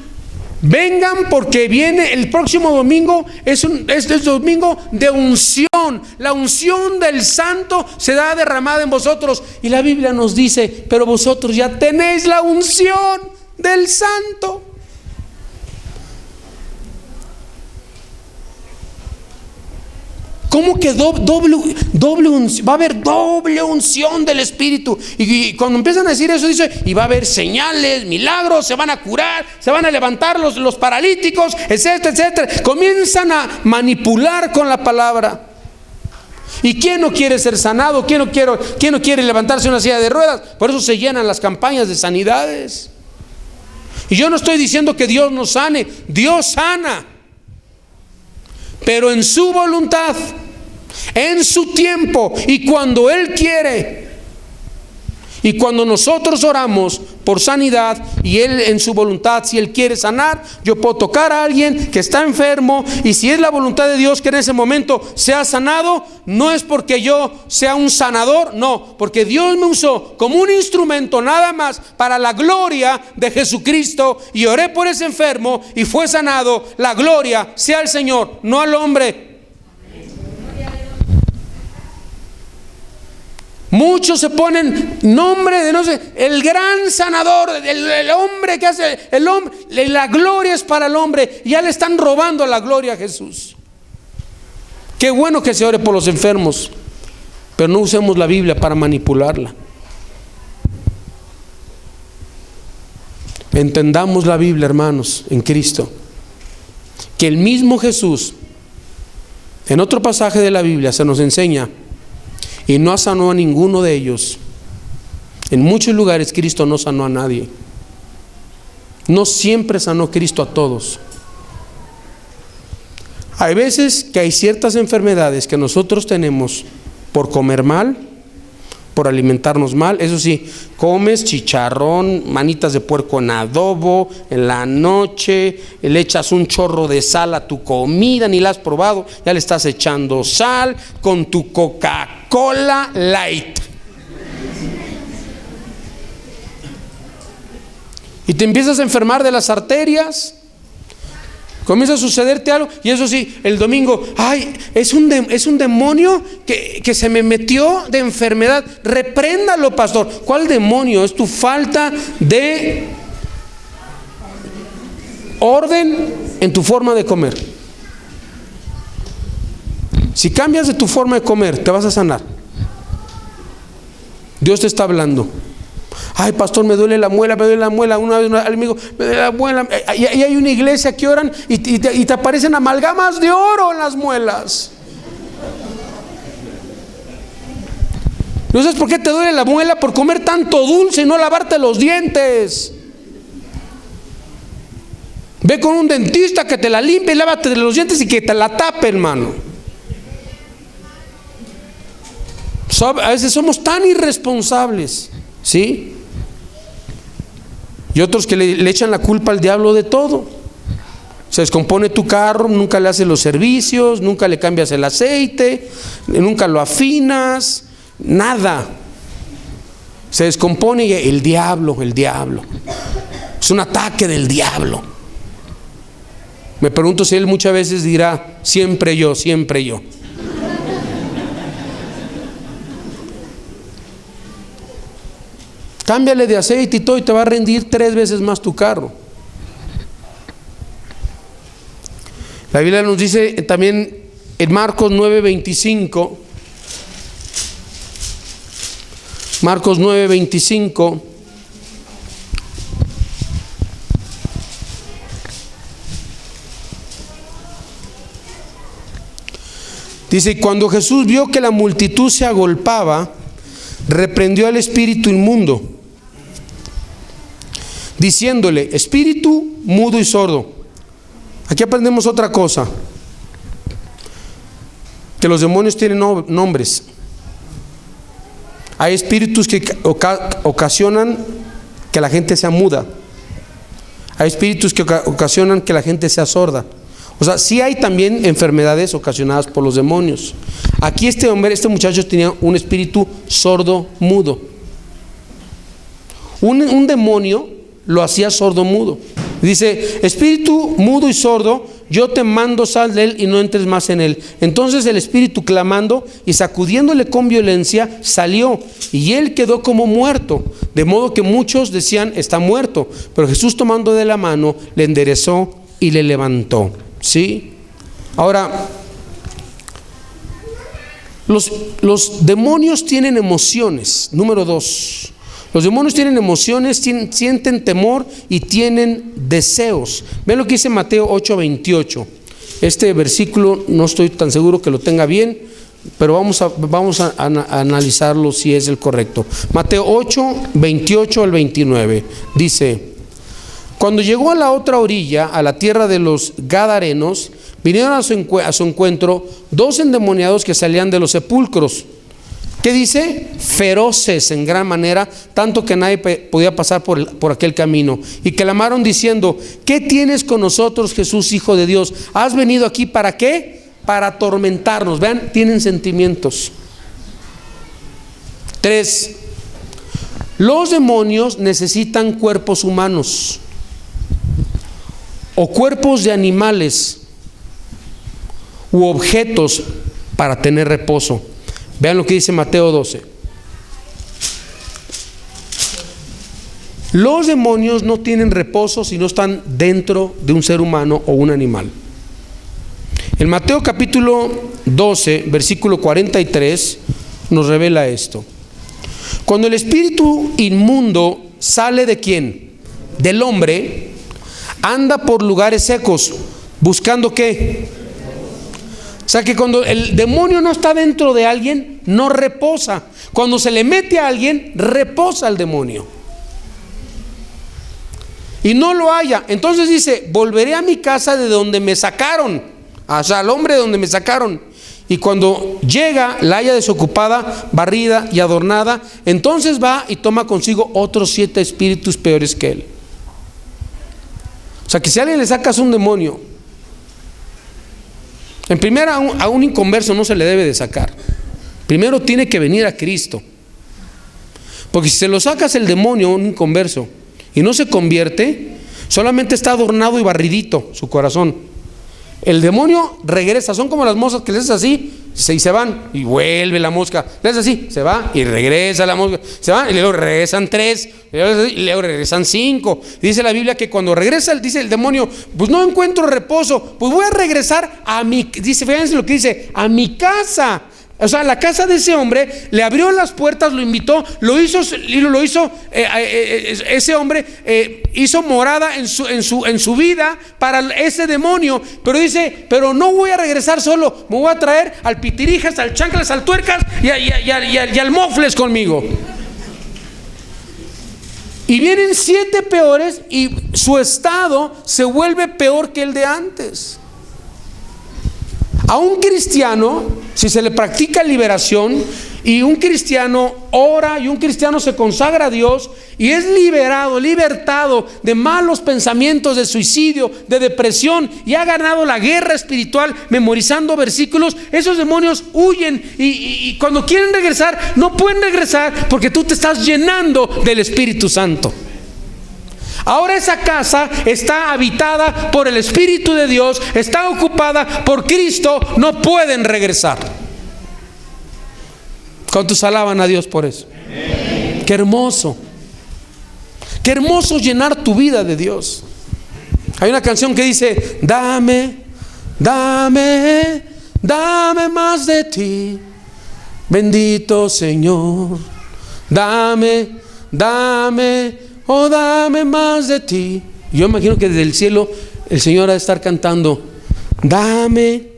[SPEAKER 1] vengan porque viene el próximo domingo, es domingo de unción. La unción del Santo será derramada en vosotros. Y la Biblia nos dice: pero vosotros ya tenéis la unción del Santo. ¿Cómo que doble unción? Va a haber doble unción del Espíritu. Y cuando empiezan a decir eso, dice: y va a haber señales, milagros, se van a curar, se van a levantar los paralíticos, etcétera, etcétera. Comienzan a manipular con la palabra. ¿Y quién no quiere ser sanado? ¿Quién no quiere levantarse en una silla de ruedas? Por eso se llenan las campañas de sanidades. Y yo no estoy diciendo que Dios no sane, Dios sana, pero en su voluntad, en su tiempo y cuando Él quiere. Y cuando nosotros oramos por sanidad y Él en su voluntad, si Él quiere sanar, yo puedo tocar a alguien que está enfermo, y si es la voluntad de Dios que en ese momento sea sanado, no es porque yo sea un sanador, no, porque Dios me usó como un instrumento nada más para la gloria de Jesucristo, y oré por ese enfermo y fue sanado. La gloria sea al Señor, no al hombre. Muchos se ponen nombre de no sé, el gran sanador, el hombre que hace, el hombre, la gloria es para el hombre, y ya le están robando la gloria a Jesús. Qué bueno que se ore por los enfermos, pero no usemos la Biblia para manipularla. Entendamos la Biblia, hermanos, en Cristo, que el mismo Jesús, en otro pasaje de la Biblia, se nos enseña: y no sanó a ninguno de ellos. En muchos lugares Cristo no sanó a nadie. No siempre sanó Cristo a todos. Hay veces que hay ciertas enfermedades que nosotros tenemos por comer mal, por alimentarnos mal. Eso sí, comes chicharrón, manitas de puerco en adobo en la noche, le echas un chorro de sal a tu comida, ni la has probado, ya le estás echando sal con tu Coca-Cola Light. Y te empiezas a enfermar de las arterias. Comienza a sucederte algo, y eso sí, el domingo, es un demonio que se me metió de enfermedad. Repréndalo, pastor. ¿Cuál demonio? Es tu falta de orden en tu forma de comer. Si cambias de tu forma de comer, te vas a sanar. Dios te está hablando. Ay, pastor, me duele la muela, me duele la muela. Una vez alguien me dijo, me duele la muela. Y hay una iglesia que oran y te aparecen amalgamas de oro en las muelas. ¿No sabes por qué te duele la muela? Por comer tanto dulce y no lavarte los dientes. Ve con un dentista que te la limpie y lávate los dientes y que te la tape, hermano. A veces somos tan irresponsables, ¿sí? Y otros que le echan la culpa al diablo de todo. Se descompone tu carro, nunca le haces los servicios, nunca le cambias el aceite, nunca lo afinas, nada. Se descompone y el diablo. Es un ataque del diablo. Me pregunto si él muchas veces dirá, siempre yo. Cámbiale de aceite y todo y te va a rendir 3 veces más tu carro. La Biblia nos dice también en Marcos 9:25. Marcos 9:25. Dice, cuando Jesús vio que la multitud se agolpaba, reprendió al espíritu inmundo, diciéndole, espíritu mudo y sordo. Aquí aprendemos otra cosa, que los demonios tienen nombres. Hay espíritus que ocasionan que la gente sea muda. Hay espíritus que ocasionan que la gente sea sorda. O sea, sí hay también enfermedades ocasionadas por los demonios. Aquí este muchacho tenía un espíritu sordo mudo. Un demonio lo hacía sordo mudo. Dice, espíritu mudo y sordo, yo te mando, sal de él y no entres más en él. Entonces el espíritu, clamando y sacudiéndole con violencia, salió, y él quedó como muerto, de modo que muchos decían, está muerto. Pero Jesús, tomando de la mano, le enderezó y le levantó. ¿Sí? Ahora, los demonios tienen emociones. Número 2. Los demonios tienen emociones, sienten temor y tienen deseos. Ven lo que dice Mateo 8:28. Este versículo no estoy tan seguro que lo tenga bien, pero vamos a analizarlo si es el correcto. Mateo 8:28 al 29. Dice, cuando llegó a la otra orilla, a la tierra de los Gadarenos, vinieron a su encuentro 2 endemoniados que salían de los sepulcros. ¿Qué dice? Feroces en gran manera, tanto que nadie podía pasar por aquel camino. Y clamaron diciendo, ¿qué tienes con nosotros, Jesús, Hijo de Dios? ¿Has venido aquí para qué? Para atormentarnos. Vean, tienen sentimientos. 3. Los demonios necesitan cuerpos humanos o cuerpos de animales u objetos para tener reposo. Vean lo que dice Mateo 12. Los demonios no tienen reposo si no están dentro de un ser humano o un animal. En Mateo capítulo 12, versículo 43, nos revela esto. Cuando el espíritu inmundo sale de ¿quién? Del hombre, anda por lugares secos, buscando ¿qué? O sea que cuando el demonio no está dentro de alguien, no reposa. Cuando se le mete a alguien, reposa el demonio. Y no lo halla. Entonces dice, volveré a mi casa de donde me sacaron. O sea, al hombre de donde me sacaron. Y cuando llega, la halla desocupada, barrida y adornada, entonces va y toma consigo otros 7 espíritus peores que él. O sea que si a alguien le sacas un demonio, en primera, a un inconverso no se le debe de sacar. Primero tiene que venir a Cristo. Porque si se lo sacas el demonio a un inconverso y no se convierte, solamente está adornado y barridito su corazón. El demonio regresa, son como las mozas que le haces así y se van, y vuelve la mosca, le hace así, se va y regresa la mosca, se va y luego regresan 3, y luego regresan 5. Dice la Biblia que cuando regresa, dice el demonio, pues no encuentro reposo, pues voy a regresar a mi, dice, fíjense lo que dice, a mi casa. O sea, la casa de ese hombre, le abrió las puertas, lo invitó, ese hombre hizo morada en su vida para ese demonio. Pero dice, pero no voy a regresar solo, me voy a traer al pitirijas, al chanclas, al tuercas y al mofles conmigo. Y vienen 7 peores y su estado se vuelve peor que el de antes. A un cristiano, si se le practica liberación y un cristiano ora y un cristiano se consagra a Dios y es libertado de malos pensamientos, de suicidio, de depresión, y ha ganado la guerra espiritual memorizando versículos, esos demonios huyen y cuando quieren regresar no pueden regresar porque tú te estás llenando del Espíritu Santo. Ahora esa casa está habitada por el Espíritu de Dios, está ocupada por Cristo, no pueden regresar. ¿Cuántos alaban a Dios por eso? Amén. Qué hermoso llenar tu vida de Dios. Hay una canción que dice: dame más de ti, bendito Señor, dame oh, dame más de ti. Yo imagino que desde el cielo el Señor ha de estar cantando: dame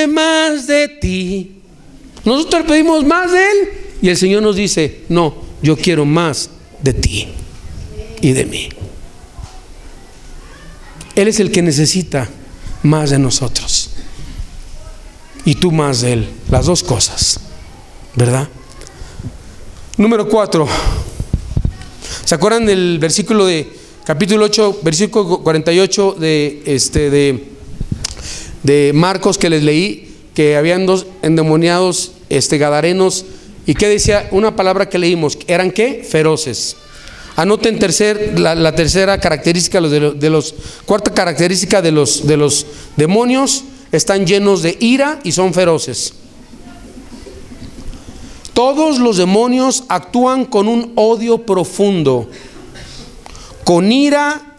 [SPEAKER 1] más de ti. Nosotros le pedimos más de Él y el Señor nos dice: no, yo quiero más de ti y de mí. Él es el que necesita más de nosotros y tú más de Él, las dos cosas, ¿verdad? Número 4. ¿Se acuerdan del versículo de capítulo 8, versículo 48 de Marcos que les leí? Que habían 2 endemoniados gadarenos. ¿Y qué decía? Una palabra que leímos. ¿Eran qué? Feroces. Anoten la tercera característica cuarta característica de los demonios: están llenos de ira y son feroces. Todos los demonios actúan con un odio profundo, con ira,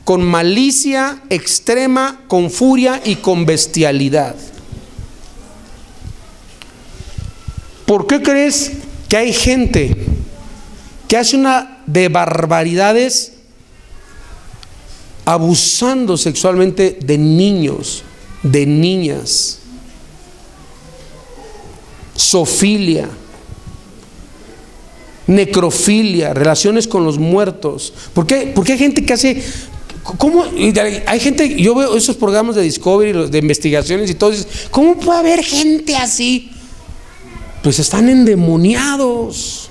[SPEAKER 1] con malicia extrema, con furia y con bestialidad. ¿Por qué crees que hay gente que hace una de barbaridades abusando sexualmente de niños, de niñas? Zoofilia, necrofilia, relaciones con los muertos. ¿Por qué? Porque hay gente que hace, ¿cómo? Hay gente, yo veo esos programas de Discovery, de investigaciones y todo eso. ¿Cómo puede haber gente así? Pues están endemoniados,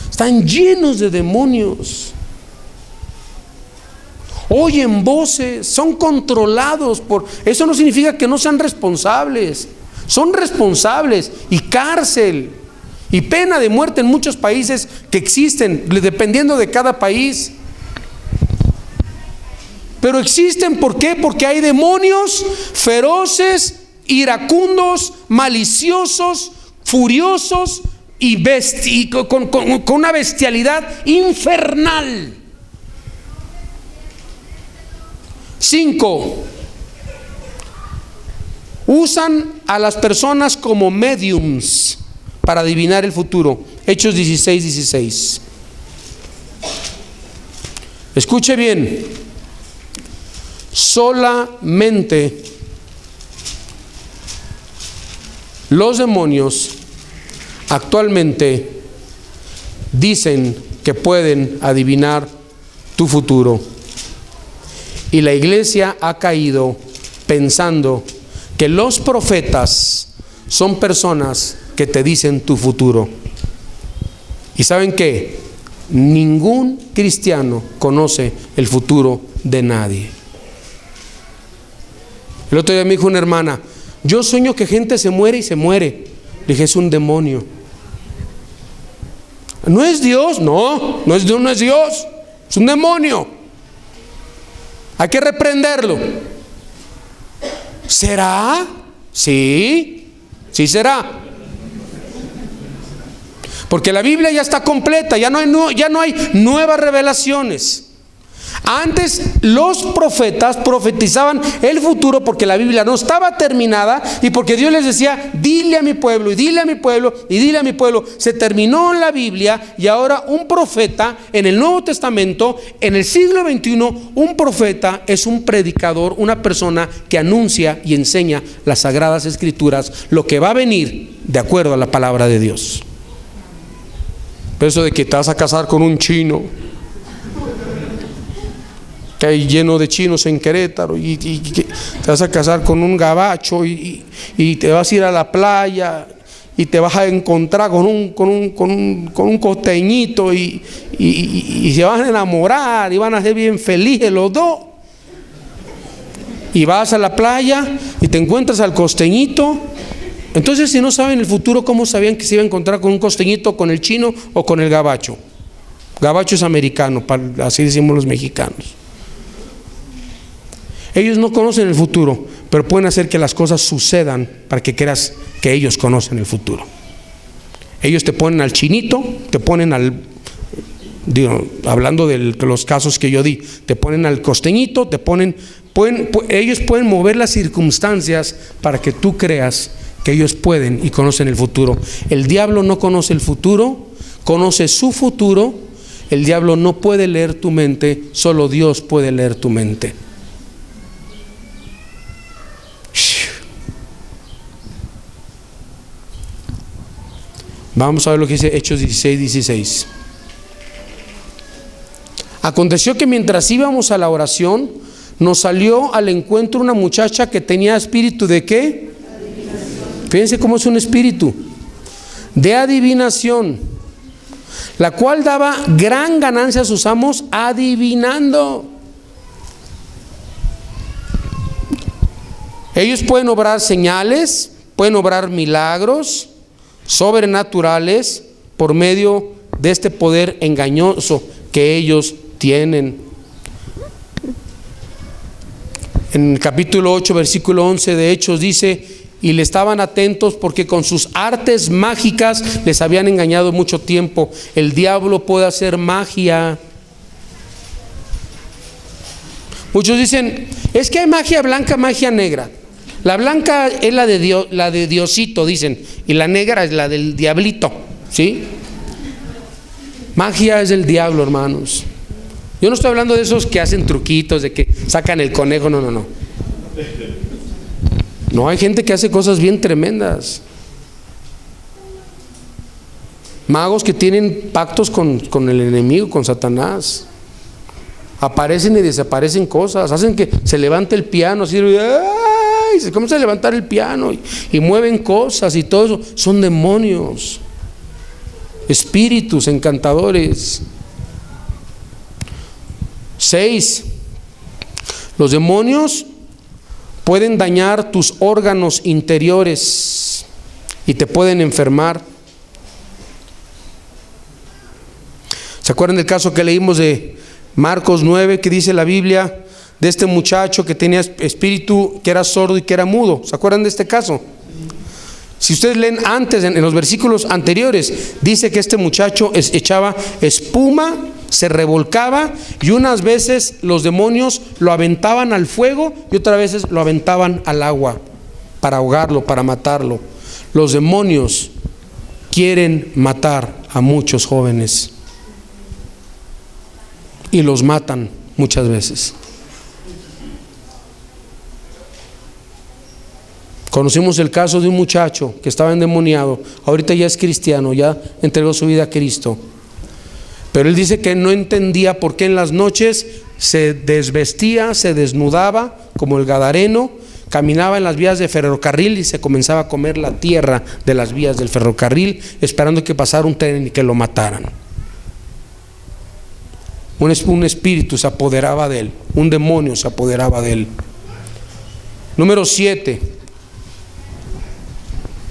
[SPEAKER 1] están llenos de demonios, oyen voces, son controlados por... Eso no significa que no sean responsables, son responsables, y cárcel y pena de muerte en muchos países que existen, dependiendo de cada país. Pero existen, ¿por qué? Porque hay demonios feroces, iracundos, maliciosos, furiosos y con una bestialidad infernal. 5. Usan a las personas como mediums para adivinar el futuro. Hechos 16:16. Escuche bien. Solamente los demonios actualmente dicen que pueden adivinar tu futuro. Y la iglesia ha caído pensando que los profetas son personas que te dicen tu futuro. ¿Y saben qué? Ningún cristiano conoce el futuro de nadie. El otro día me dijo una hermana: yo sueño que gente se muere y se muere. Le dije: es un demonio. ¿No es Dios? No es Dios, es un demonio. Hay que reprenderlo. ¿Será? Sí, sí será. Porque la Biblia ya está completa, ya no hay nuevas revelaciones. Antes los profetas profetizaban el futuro porque la Biblia no estaba terminada y porque Dios les decía, dile a mi pueblo y dile a mi pueblo y dile a mi pueblo. Se terminó la Biblia y ahora un profeta en el Nuevo Testamento, en el siglo XXI, un profeta es un predicador, una persona que anuncia y enseña las Sagradas Escrituras, lo que va a venir de acuerdo a la palabra de Dios. Pero eso de que te vas a casar con un chino, que hay lleno de chinos en Querétaro, y te vas a casar con un gabacho y te vas a ir a la playa y te vas a encontrar con un costeñito y se van a enamorar y van a ser bien felices los dos. Y vas a la playa y te encuentras al costeñito. Entonces, si no saben el futuro, ¿cómo sabían que se iba a encontrar con un costeñito, con el chino o con el gabacho? Gabacho es americano, así decimos los mexicanos. Ellos no conocen el futuro, pero pueden hacer que las cosas sucedan para que creas que ellos conocen el futuro. Ellos te ponen al chinito, te ponen hablando de los casos que yo di, te ponen al costeñito, ellos pueden mover las circunstancias para que tú creas que ellos pueden y conocen el futuro. El diablo no conoce el futuro, conoce su futuro. El diablo no puede leer tu mente, solo Dios puede leer tu mente. Vamos a ver lo que dice Hechos 16:16. Aconteció que mientras íbamos a la oración, nos salió al encuentro una muchacha que tenía espíritu de ¿qué? Fíjense cómo es un espíritu de adivinación, la cual daba gran ganancia a sus amos adivinando. Ellos pueden obrar señales, pueden obrar milagros sobrenaturales por medio de este poder engañoso que ellos tienen. En el capítulo 8, versículo 11 de Hechos dice: y le estaban atentos porque con sus artes mágicas les habían engañado mucho tiempo. El diablo puede hacer magia. Muchos dicen, es que hay magia blanca, magia negra. La blanca es la de Dios, la de Diosito, dicen, y la negra es la del diablito, ¿sí? Magia es del diablo, hermanos. Yo no estoy hablando de esos que hacen truquitos, de que sacan el conejo, no. No, hay gente que hace cosas bien tremendas. Magos que tienen pactos con el enemigo, con Satanás. Aparecen y desaparecen cosas, hacen que se levante el piano así, ¡ay! Se comienza a levantar el piano y mueven cosas y todo eso. Son demonios, espíritus encantadores. 6. Los demonios pueden dañar tus órganos interiores y te pueden enfermar. ¿Se acuerdan del caso que leímos de Marcos 9, que dice la Biblia de este muchacho que tenía espíritu, que era sordo y que era mudo? ¿Se acuerdan de este caso? Si ustedes leen antes, en los versículos anteriores, dice que este muchacho echaba espuma, se revolcaba, y unas veces los demonios lo aventaban al fuego y otras veces lo aventaban al agua para ahogarlo, para matarlo. Los demonios quieren matar a muchos jóvenes y los matan muchas veces. Conocimos el caso de un muchacho que estaba endemoniado, ahorita ya es cristiano, ya entregó su vida a Cristo, pero él dice que no entendía por qué en las noches se desvestía, se desnudaba como el gadareno, caminaba en las vías de ferrocarril y se comenzaba a comer la tierra de las vías del ferrocarril, esperando que pasara un tren y que lo mataran. Un espíritu se apoderaba de él, un demonio se apoderaba de él. Número 7.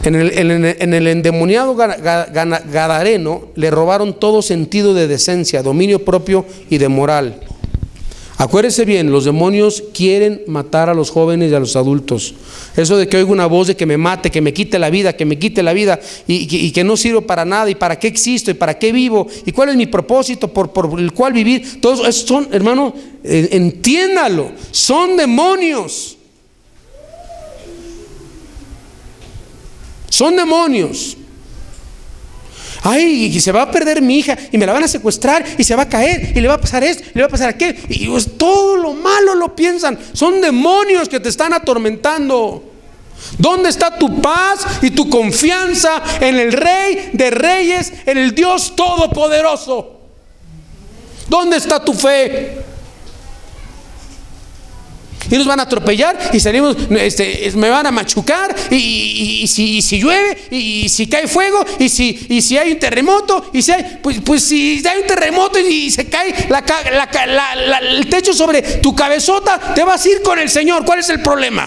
[SPEAKER 1] En el endemoniado gadareno le robaron todo sentido de decencia, dominio propio y de moral. Acuérdese bien, los demonios quieren matar a los jóvenes y a los adultos. Eso de que oigo una voz de que me mate, que me quite la vida, y que no sirvo para nada, y para qué existo, y para qué vivo, y cuál es mi propósito por el cual vivir. Todos esos son, hermano, entiéndalo, son demonios. Son demonios. Ay, y se va a perder mi hija, y me la van a secuestrar, y se va a caer, y le va a pasar esto, y le va a pasar aquello, y pues, todo lo malo lo piensan. Son demonios que te están atormentando. ¿Dónde está tu paz y tu confianza en el Rey de Reyes, en el Dios Todopoderoso? ¿Dónde está tu fe? Y nos van a atropellar, y salimos, me van a machucar, y si llueve, y si cae fuego, y si hay un terremoto, y si hay, pues si hay un terremoto y se cae el techo sobre tu cabezota, te vas a ir con el Señor. ¿Cuál es el problema?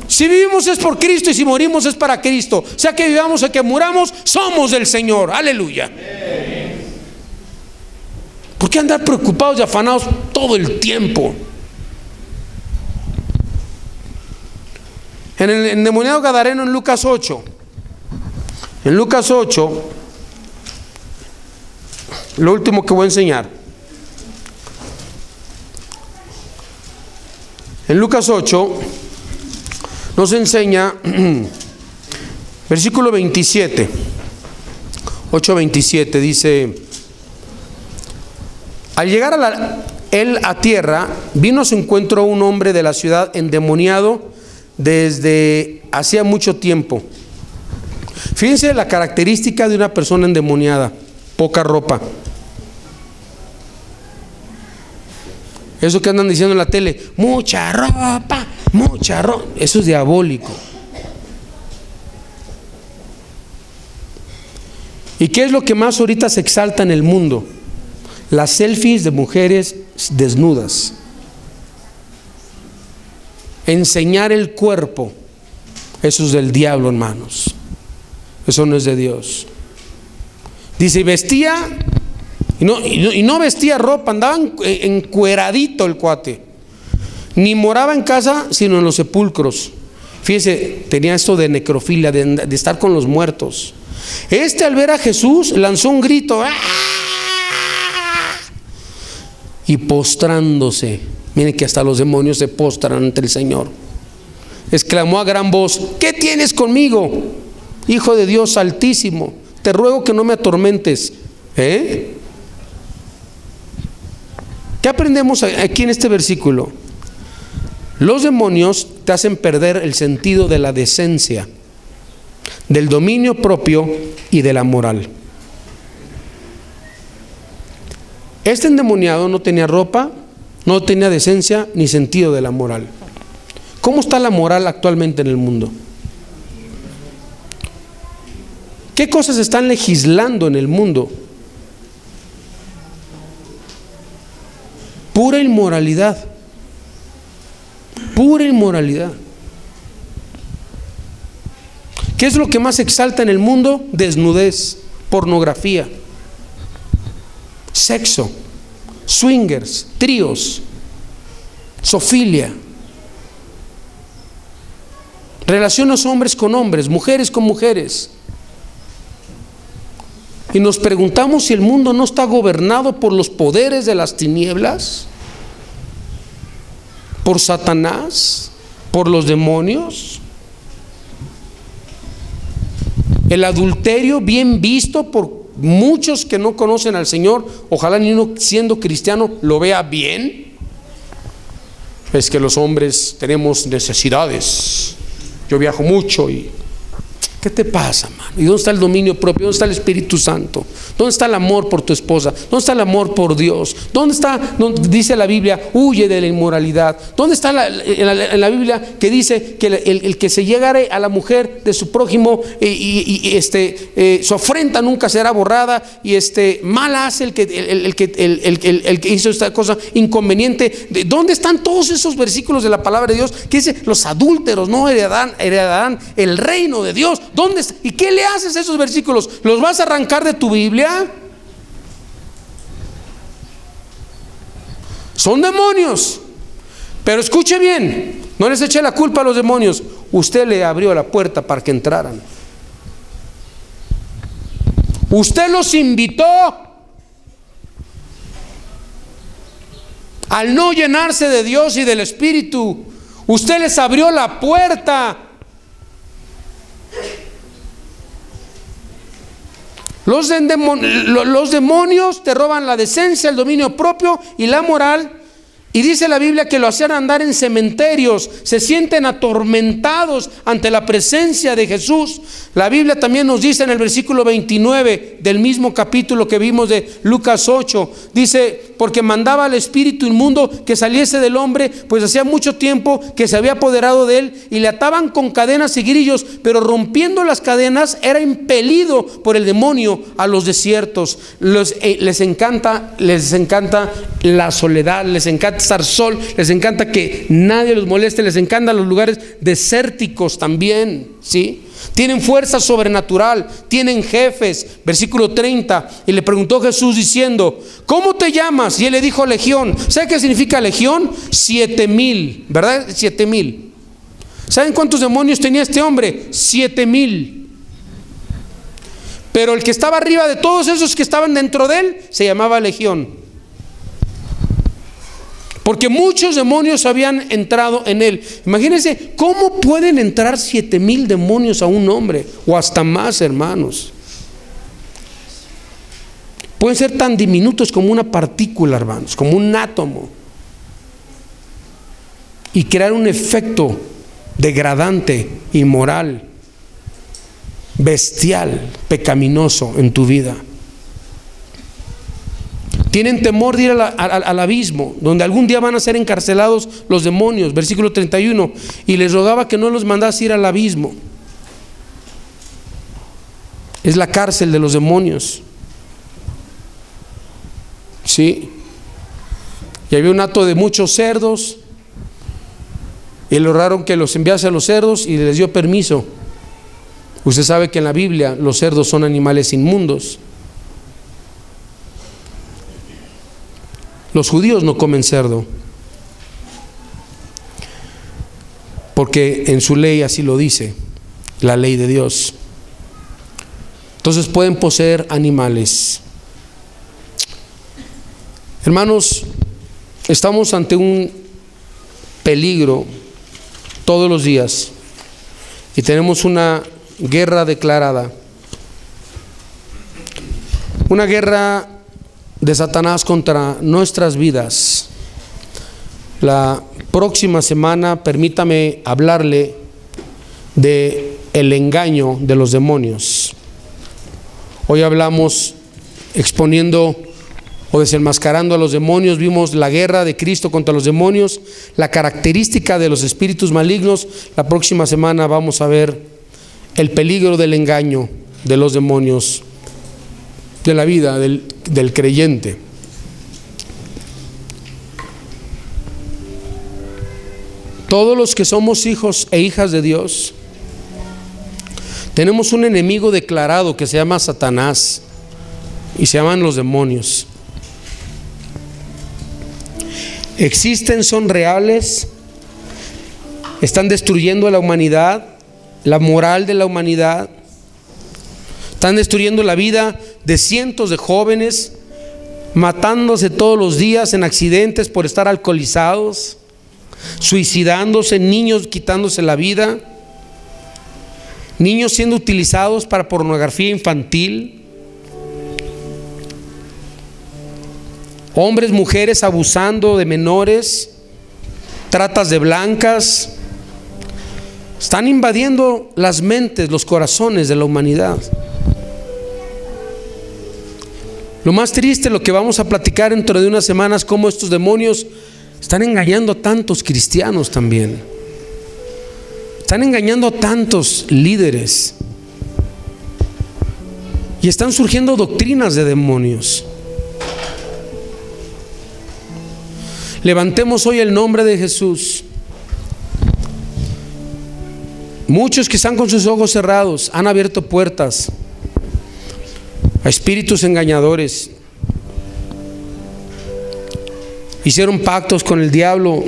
[SPEAKER 1] Si vivimos es por Cristo, y si morimos es para Cristo. Sea que vivamos o que muramos, somos del Señor. Aleluya. ¿Por qué andar preocupados y afanados todo el tiempo? En el endemoniado gadareno, en Lucas 8, lo último que voy a enseñar. En Lucas 8 nos enseña versículo 27, 8:27, dice: al llegar él a tierra, vino a su encuentro un hombre de la ciudad endemoniado desde hacía mucho tiempo. Fíjense la característica de una persona endemoniada: poca ropa. Eso que andan diciendo en la tele, mucha ropa, eso es diabólico. ¿Y qué es lo que más ahorita se exalta en el mundo? Las selfies de mujeres desnudas. Enseñar el cuerpo. Eso es del diablo, hermanos. Eso no es de Dios. Dice, vestía y no vestía ropa, andaba encueradito el cuate. Ni moraba en casa, sino en los sepulcros. Fíjese, tenía esto de necrofilia, de estar con los muertos. Al ver a Jesús, lanzó un grito, ¡ah!, y postrándose. Miren que hasta los demonios se postran ante el Señor. Exclamó a gran voz: ¿qué tienes conmigo, Hijo de Dios Altísimo? Te ruego que no me atormentes. ¿Qué aprendemos aquí en este versículo? Los demonios te hacen perder el sentido de la decencia, del dominio propio y de la moral. Este endemoniado no tenía ropa, no tenía decencia ni sentido de la moral. ¿Cómo está la moral actualmente en el mundo? ¿Qué cosas están legislando en el mundo? Pura inmoralidad. Pura inmoralidad. ¿Qué es lo que más exalta en el mundo? Desnudez, pornografía, sexo, swingers, tríos, zoofilia, relaciones hombres con hombres, mujeres con mujeres. Y nos preguntamos si el mundo no está gobernado por los poderes de las tinieblas, por Satanás, por los demonios. El adulterio, bien visto por muchos que no conocen al Señor, ojalá ni uno siendo cristiano lo vea bien. Es que los hombres tenemos necesidades. Yo viajo mucho y ¿qué te pasa, mano? ¿Y dónde está el dominio propio? ¿Dónde está el Espíritu Santo? ¿Dónde está el amor por tu esposa? ¿Dónde está el amor por Dios? ¿Dónde está, dice la Biblia, huye de la inmoralidad? ¿Dónde está en la Biblia que dice que el que se llegare a la mujer de su prójimo su afrenta nunca será borrada, y mal hace el que hizo esta cosa inconveniente? ¿Dónde están todos esos versículos de la palabra de Dios que dice los adúlteros no heredarán el reino de Dios? ¿Dónde está? ¿Y qué le haces a esos versículos? ¿Los vas a arrancar de tu Biblia? Son demonios. Pero escuche bien, no les eche la culpa a los demonios. Usted le abrió la puerta para que entraran. Usted los invitó. Al no llenarse de Dios y del Espíritu, usted les abrió la puerta. Los demonios te roban la decencia, el dominio propio y la moral. Y dice la Biblia que lo hacían andar en cementerios, se sienten atormentados ante la presencia de Jesús. La Biblia también nos dice en el versículo 29 del mismo capítulo que vimos de Lucas 8, dice, porque mandaba al espíritu inmundo que saliese del hombre, pues hacía mucho tiempo que se había apoderado de él, y le ataban con cadenas y grillos, pero rompiendo las cadenas era impelido por el demonio a los desiertos. Les encanta la soledad, les encanta estar sol, les encanta que nadie los moleste, les encantan los lugares desérticos también, ¿sí? Tienen fuerza sobrenatural, tienen jefes. Versículo 30, y le preguntó Jesús diciendo, ¿cómo te llamas? Y él le dijo legión. ¿Sabe qué significa legión? 7,000, ¿verdad? 7,000. ¿Saben cuántos demonios tenía este hombre? 7,000. Pero el que estaba arriba de todos esos que estaban dentro de él se llamaba legión, porque muchos demonios habían entrado en él. Imagínense, ¿cómo pueden entrar 7,000 demonios a un hombre? O hasta más, hermanos. Pueden ser tan diminutos como una partícula, hermanos, como un átomo, y crear un efecto degradante, inmoral, bestial, pecaminoso en tu vida. Tienen temor de ir al abismo, donde algún día van a ser encarcelados los demonios. Versículo 31, y les rogaba que no los mandase ir al abismo. Es la cárcel de los demonios, ¿sí? Y había un hato de muchos cerdos, y le rogaron que los enviase a los cerdos, y les dio permiso. Usted sabe que en la Biblia los cerdos son animales inmundos. Los judíos no comen cerdo, porque en su ley así lo dice, la ley de Dios. Entonces pueden poseer animales. Hermanos, estamos ante un peligro todos los días, y tenemos una guerra declarada, una guerra de Satanás contra nuestras vidas. La próxima semana permítame hablarle de el engaño de los demonios. Hoy hablamos exponiendo o desenmascarando a los demonios. Vimos la guerra de Cristo contra los demonios, la característica de los espíritus malignos. La próxima semana vamos a ver el peligro del engaño de los demonios de la vida del creyente. Todos los que somos hijos e hijas de Dios tenemos un enemigo declarado que se llama Satanás, y se llaman los demonios. Existen, son reales, están destruyendo a la humanidad, la moral de la humanidad. Están destruyendo la vida de cientos de jóvenes, matándose todos los días en accidentes por estar alcoholizados, suicidándose, niños quitándose la vida, niños siendo utilizados para pornografía infantil, hombres, mujeres abusando de menores, tratas de blancas. Están invadiendo las mentes, los corazones de la humanidad. Lo más triste, lo que vamos a platicar dentro de unas semanas, cómo estos demonios están engañando a tantos cristianos también. Están engañando a tantos líderes. Y están surgiendo doctrinas de demonios. Levantemos hoy el nombre de Jesús. Muchos que están con sus ojos cerrados han abierto puertas a espíritus engañadores. hicieron pactos con el diablo,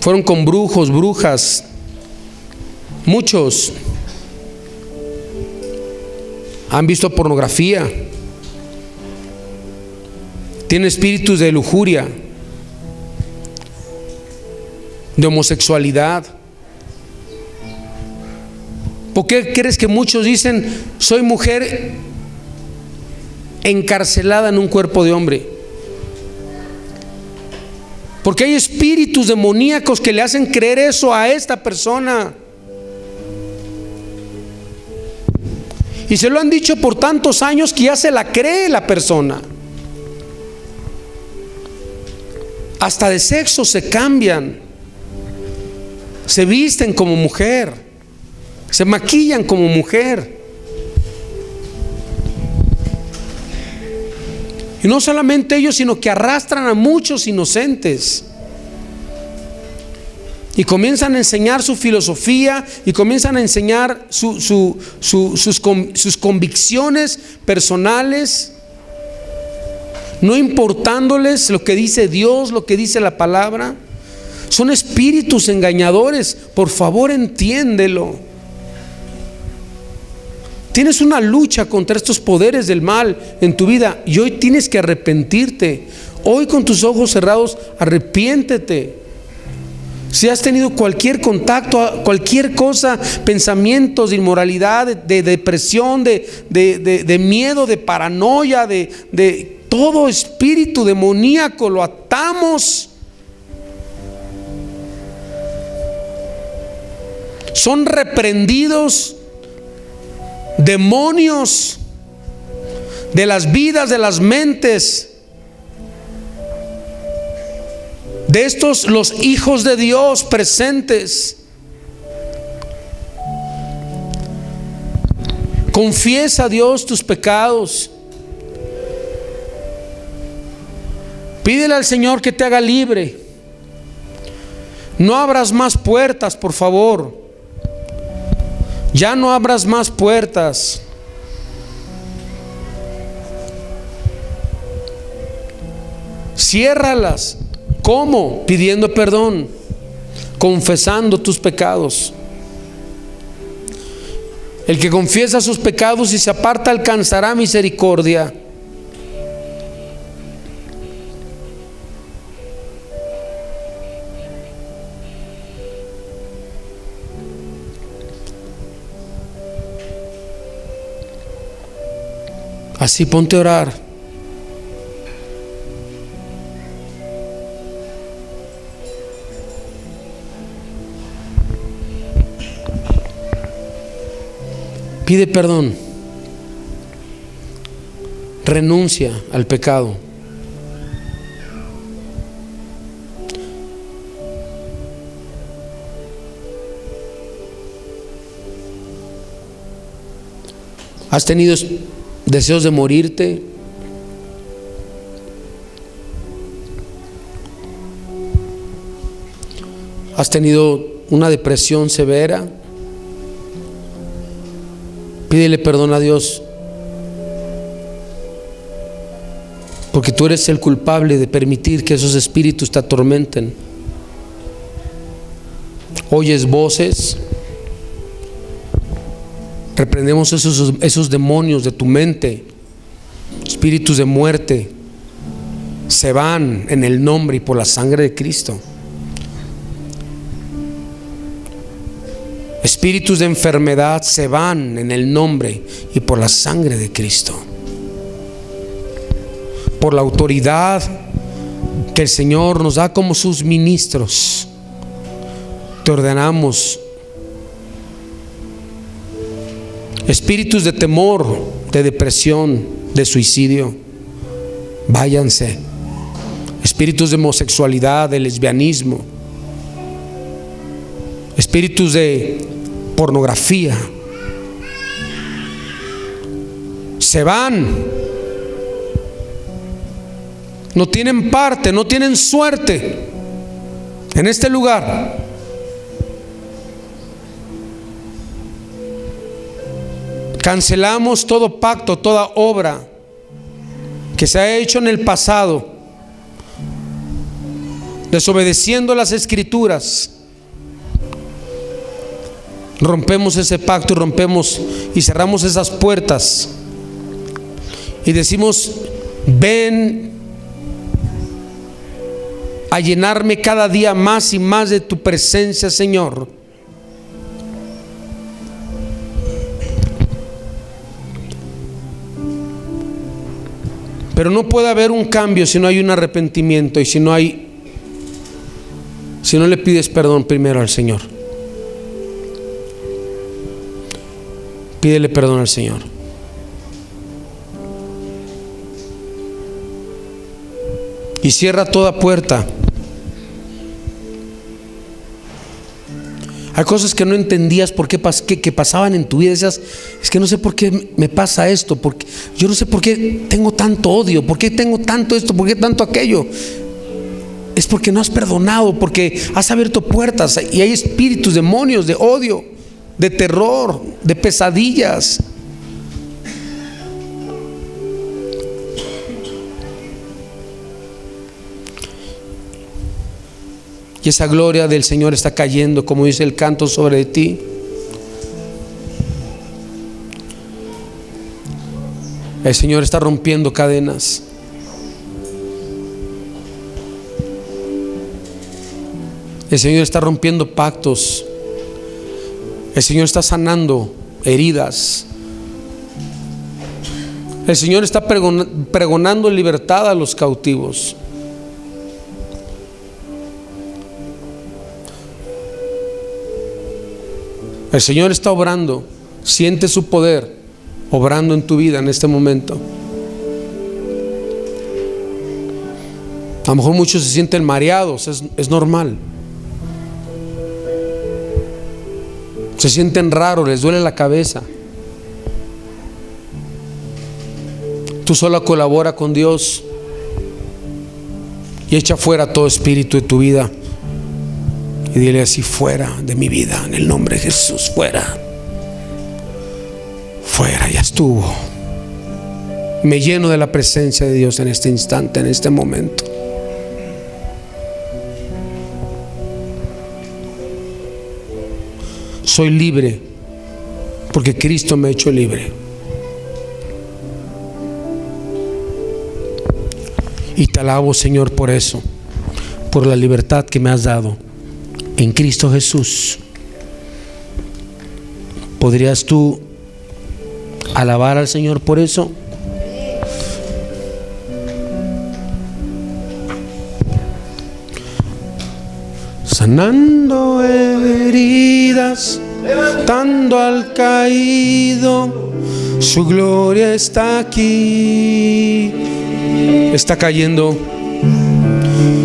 [SPEAKER 1] fueron con brujos, brujas. Muchos han visto pornografía, tienen espíritus de lujuria, de homosexualidad. ¿Por qué crees que muchos dicen: soy mujer encarcelada en un cuerpo de hombre? Porque hay espíritus demoníacos que le hacen creer eso a esta persona. Y se lo han dicho por tantos años que ya se la cree la persona. Hasta de sexo se cambian, se visten como mujer, se maquillan como mujer. Y no solamente ellos, sino que arrastran a muchos inocentes. Y comienzan a enseñar su filosofía y comienzan a enseñar sus convicciones personales, no importándoles lo que dice Dios, lo que dice la palabra. Son espíritus engañadores. Por favor, entiéndelo. Tienes una lucha contra estos poderes del mal en tu vida y hoy tienes que arrepentirte. Hoy, con tus ojos cerrados, arrepiéntete. Si has tenido cualquier contacto, cualquier cosa, pensamientos de inmoralidad, de depresión, de miedo, de paranoia, de todo espíritu demoníaco, lo atamos. Son reprendidos demonios de las vidas, de las mentes de estos, los hijos de Dios presentes. Confiesa a Dios tus pecados. Pídele al Señor que te haga libre. No abras más puertas, por favor. Ya no abras más puertas. Ciérralas. ¿Cómo? Pidiendo perdón, confesando tus pecados. El que confiesa sus pecados y se aparta alcanzará misericordia. Así ponte a orar. Pide perdón. Renuncia al pecado. ¿Has tenido deseos de morirte? ¿Has tenido una depresión severa? Pídele perdón a Dios, porque tú eres el culpable de permitir que esos espíritus te atormenten. Oyes voces. Reprendemos esos demonios de tu mente, espíritus de muerte. Se van en el nombre y por la sangre de Cristo. Espíritus de enfermedad se van en el nombre y por la sangre de Cristo. Por la autoridad que el Señor nos da como sus ministros, te ordenamos. Espíritus de temor, de depresión, de suicidio, váyanse. Espíritus de homosexualidad, de lesbianismo, espíritus de pornografía, se van. No tienen parte, no tienen suerte en este lugar. Cancelamos todo pacto, toda obra que se ha hecho en el pasado desobedeciendo las escrituras, rompemos ese pacto y rompemos y cerramos esas puertas y decimos: ven a llenarme cada día más y más de tu presencia, Señor. Pero no puede haber un cambio si no hay un arrepentimiento y si no le pides perdón primero al Señor. Pídele perdón al Señor. Y cierra toda puerta. Hay cosas que no entendías por qué que pasaban en tu vida. Decías: es que no sé por qué me pasa esto, porque yo no sé por qué tengo tanto odio, por qué tengo tanto esto, por qué tanto aquello. Es porque no has perdonado, porque has abierto puertas y hay espíritus, demonios de odio, de terror, de pesadillas. Y esa gloria del Señor está cayendo, como dice el canto, sobre ti. El Señor está rompiendo cadenas. El Señor está rompiendo pactos. El Señor está sanando heridas. El Señor está pregonando libertad a los cautivos. El Señor está obrando. Siente su poder obrando en tu vida en este momento. A lo mejor muchos se sienten mareados, es normal. Se sienten raros, les duele la cabeza. Tú solo colabora con Dios y echa fuera todo espíritu de tu vida. Y dile así: fuera de mi vida, en el nombre de Jesús, fuera. Fuera, ya estuvo. Me lleno de la presencia de Dios en este instante, en este momento. Soy libre porque Cristo me ha hecho libre. Y te alabo, Señor, por eso, por la libertad que me has dado en Cristo Jesús. ¿Podrías tú alabar al Señor por eso? Sanando heridas, dando al caído, su gloria está aquí. Está cayendo.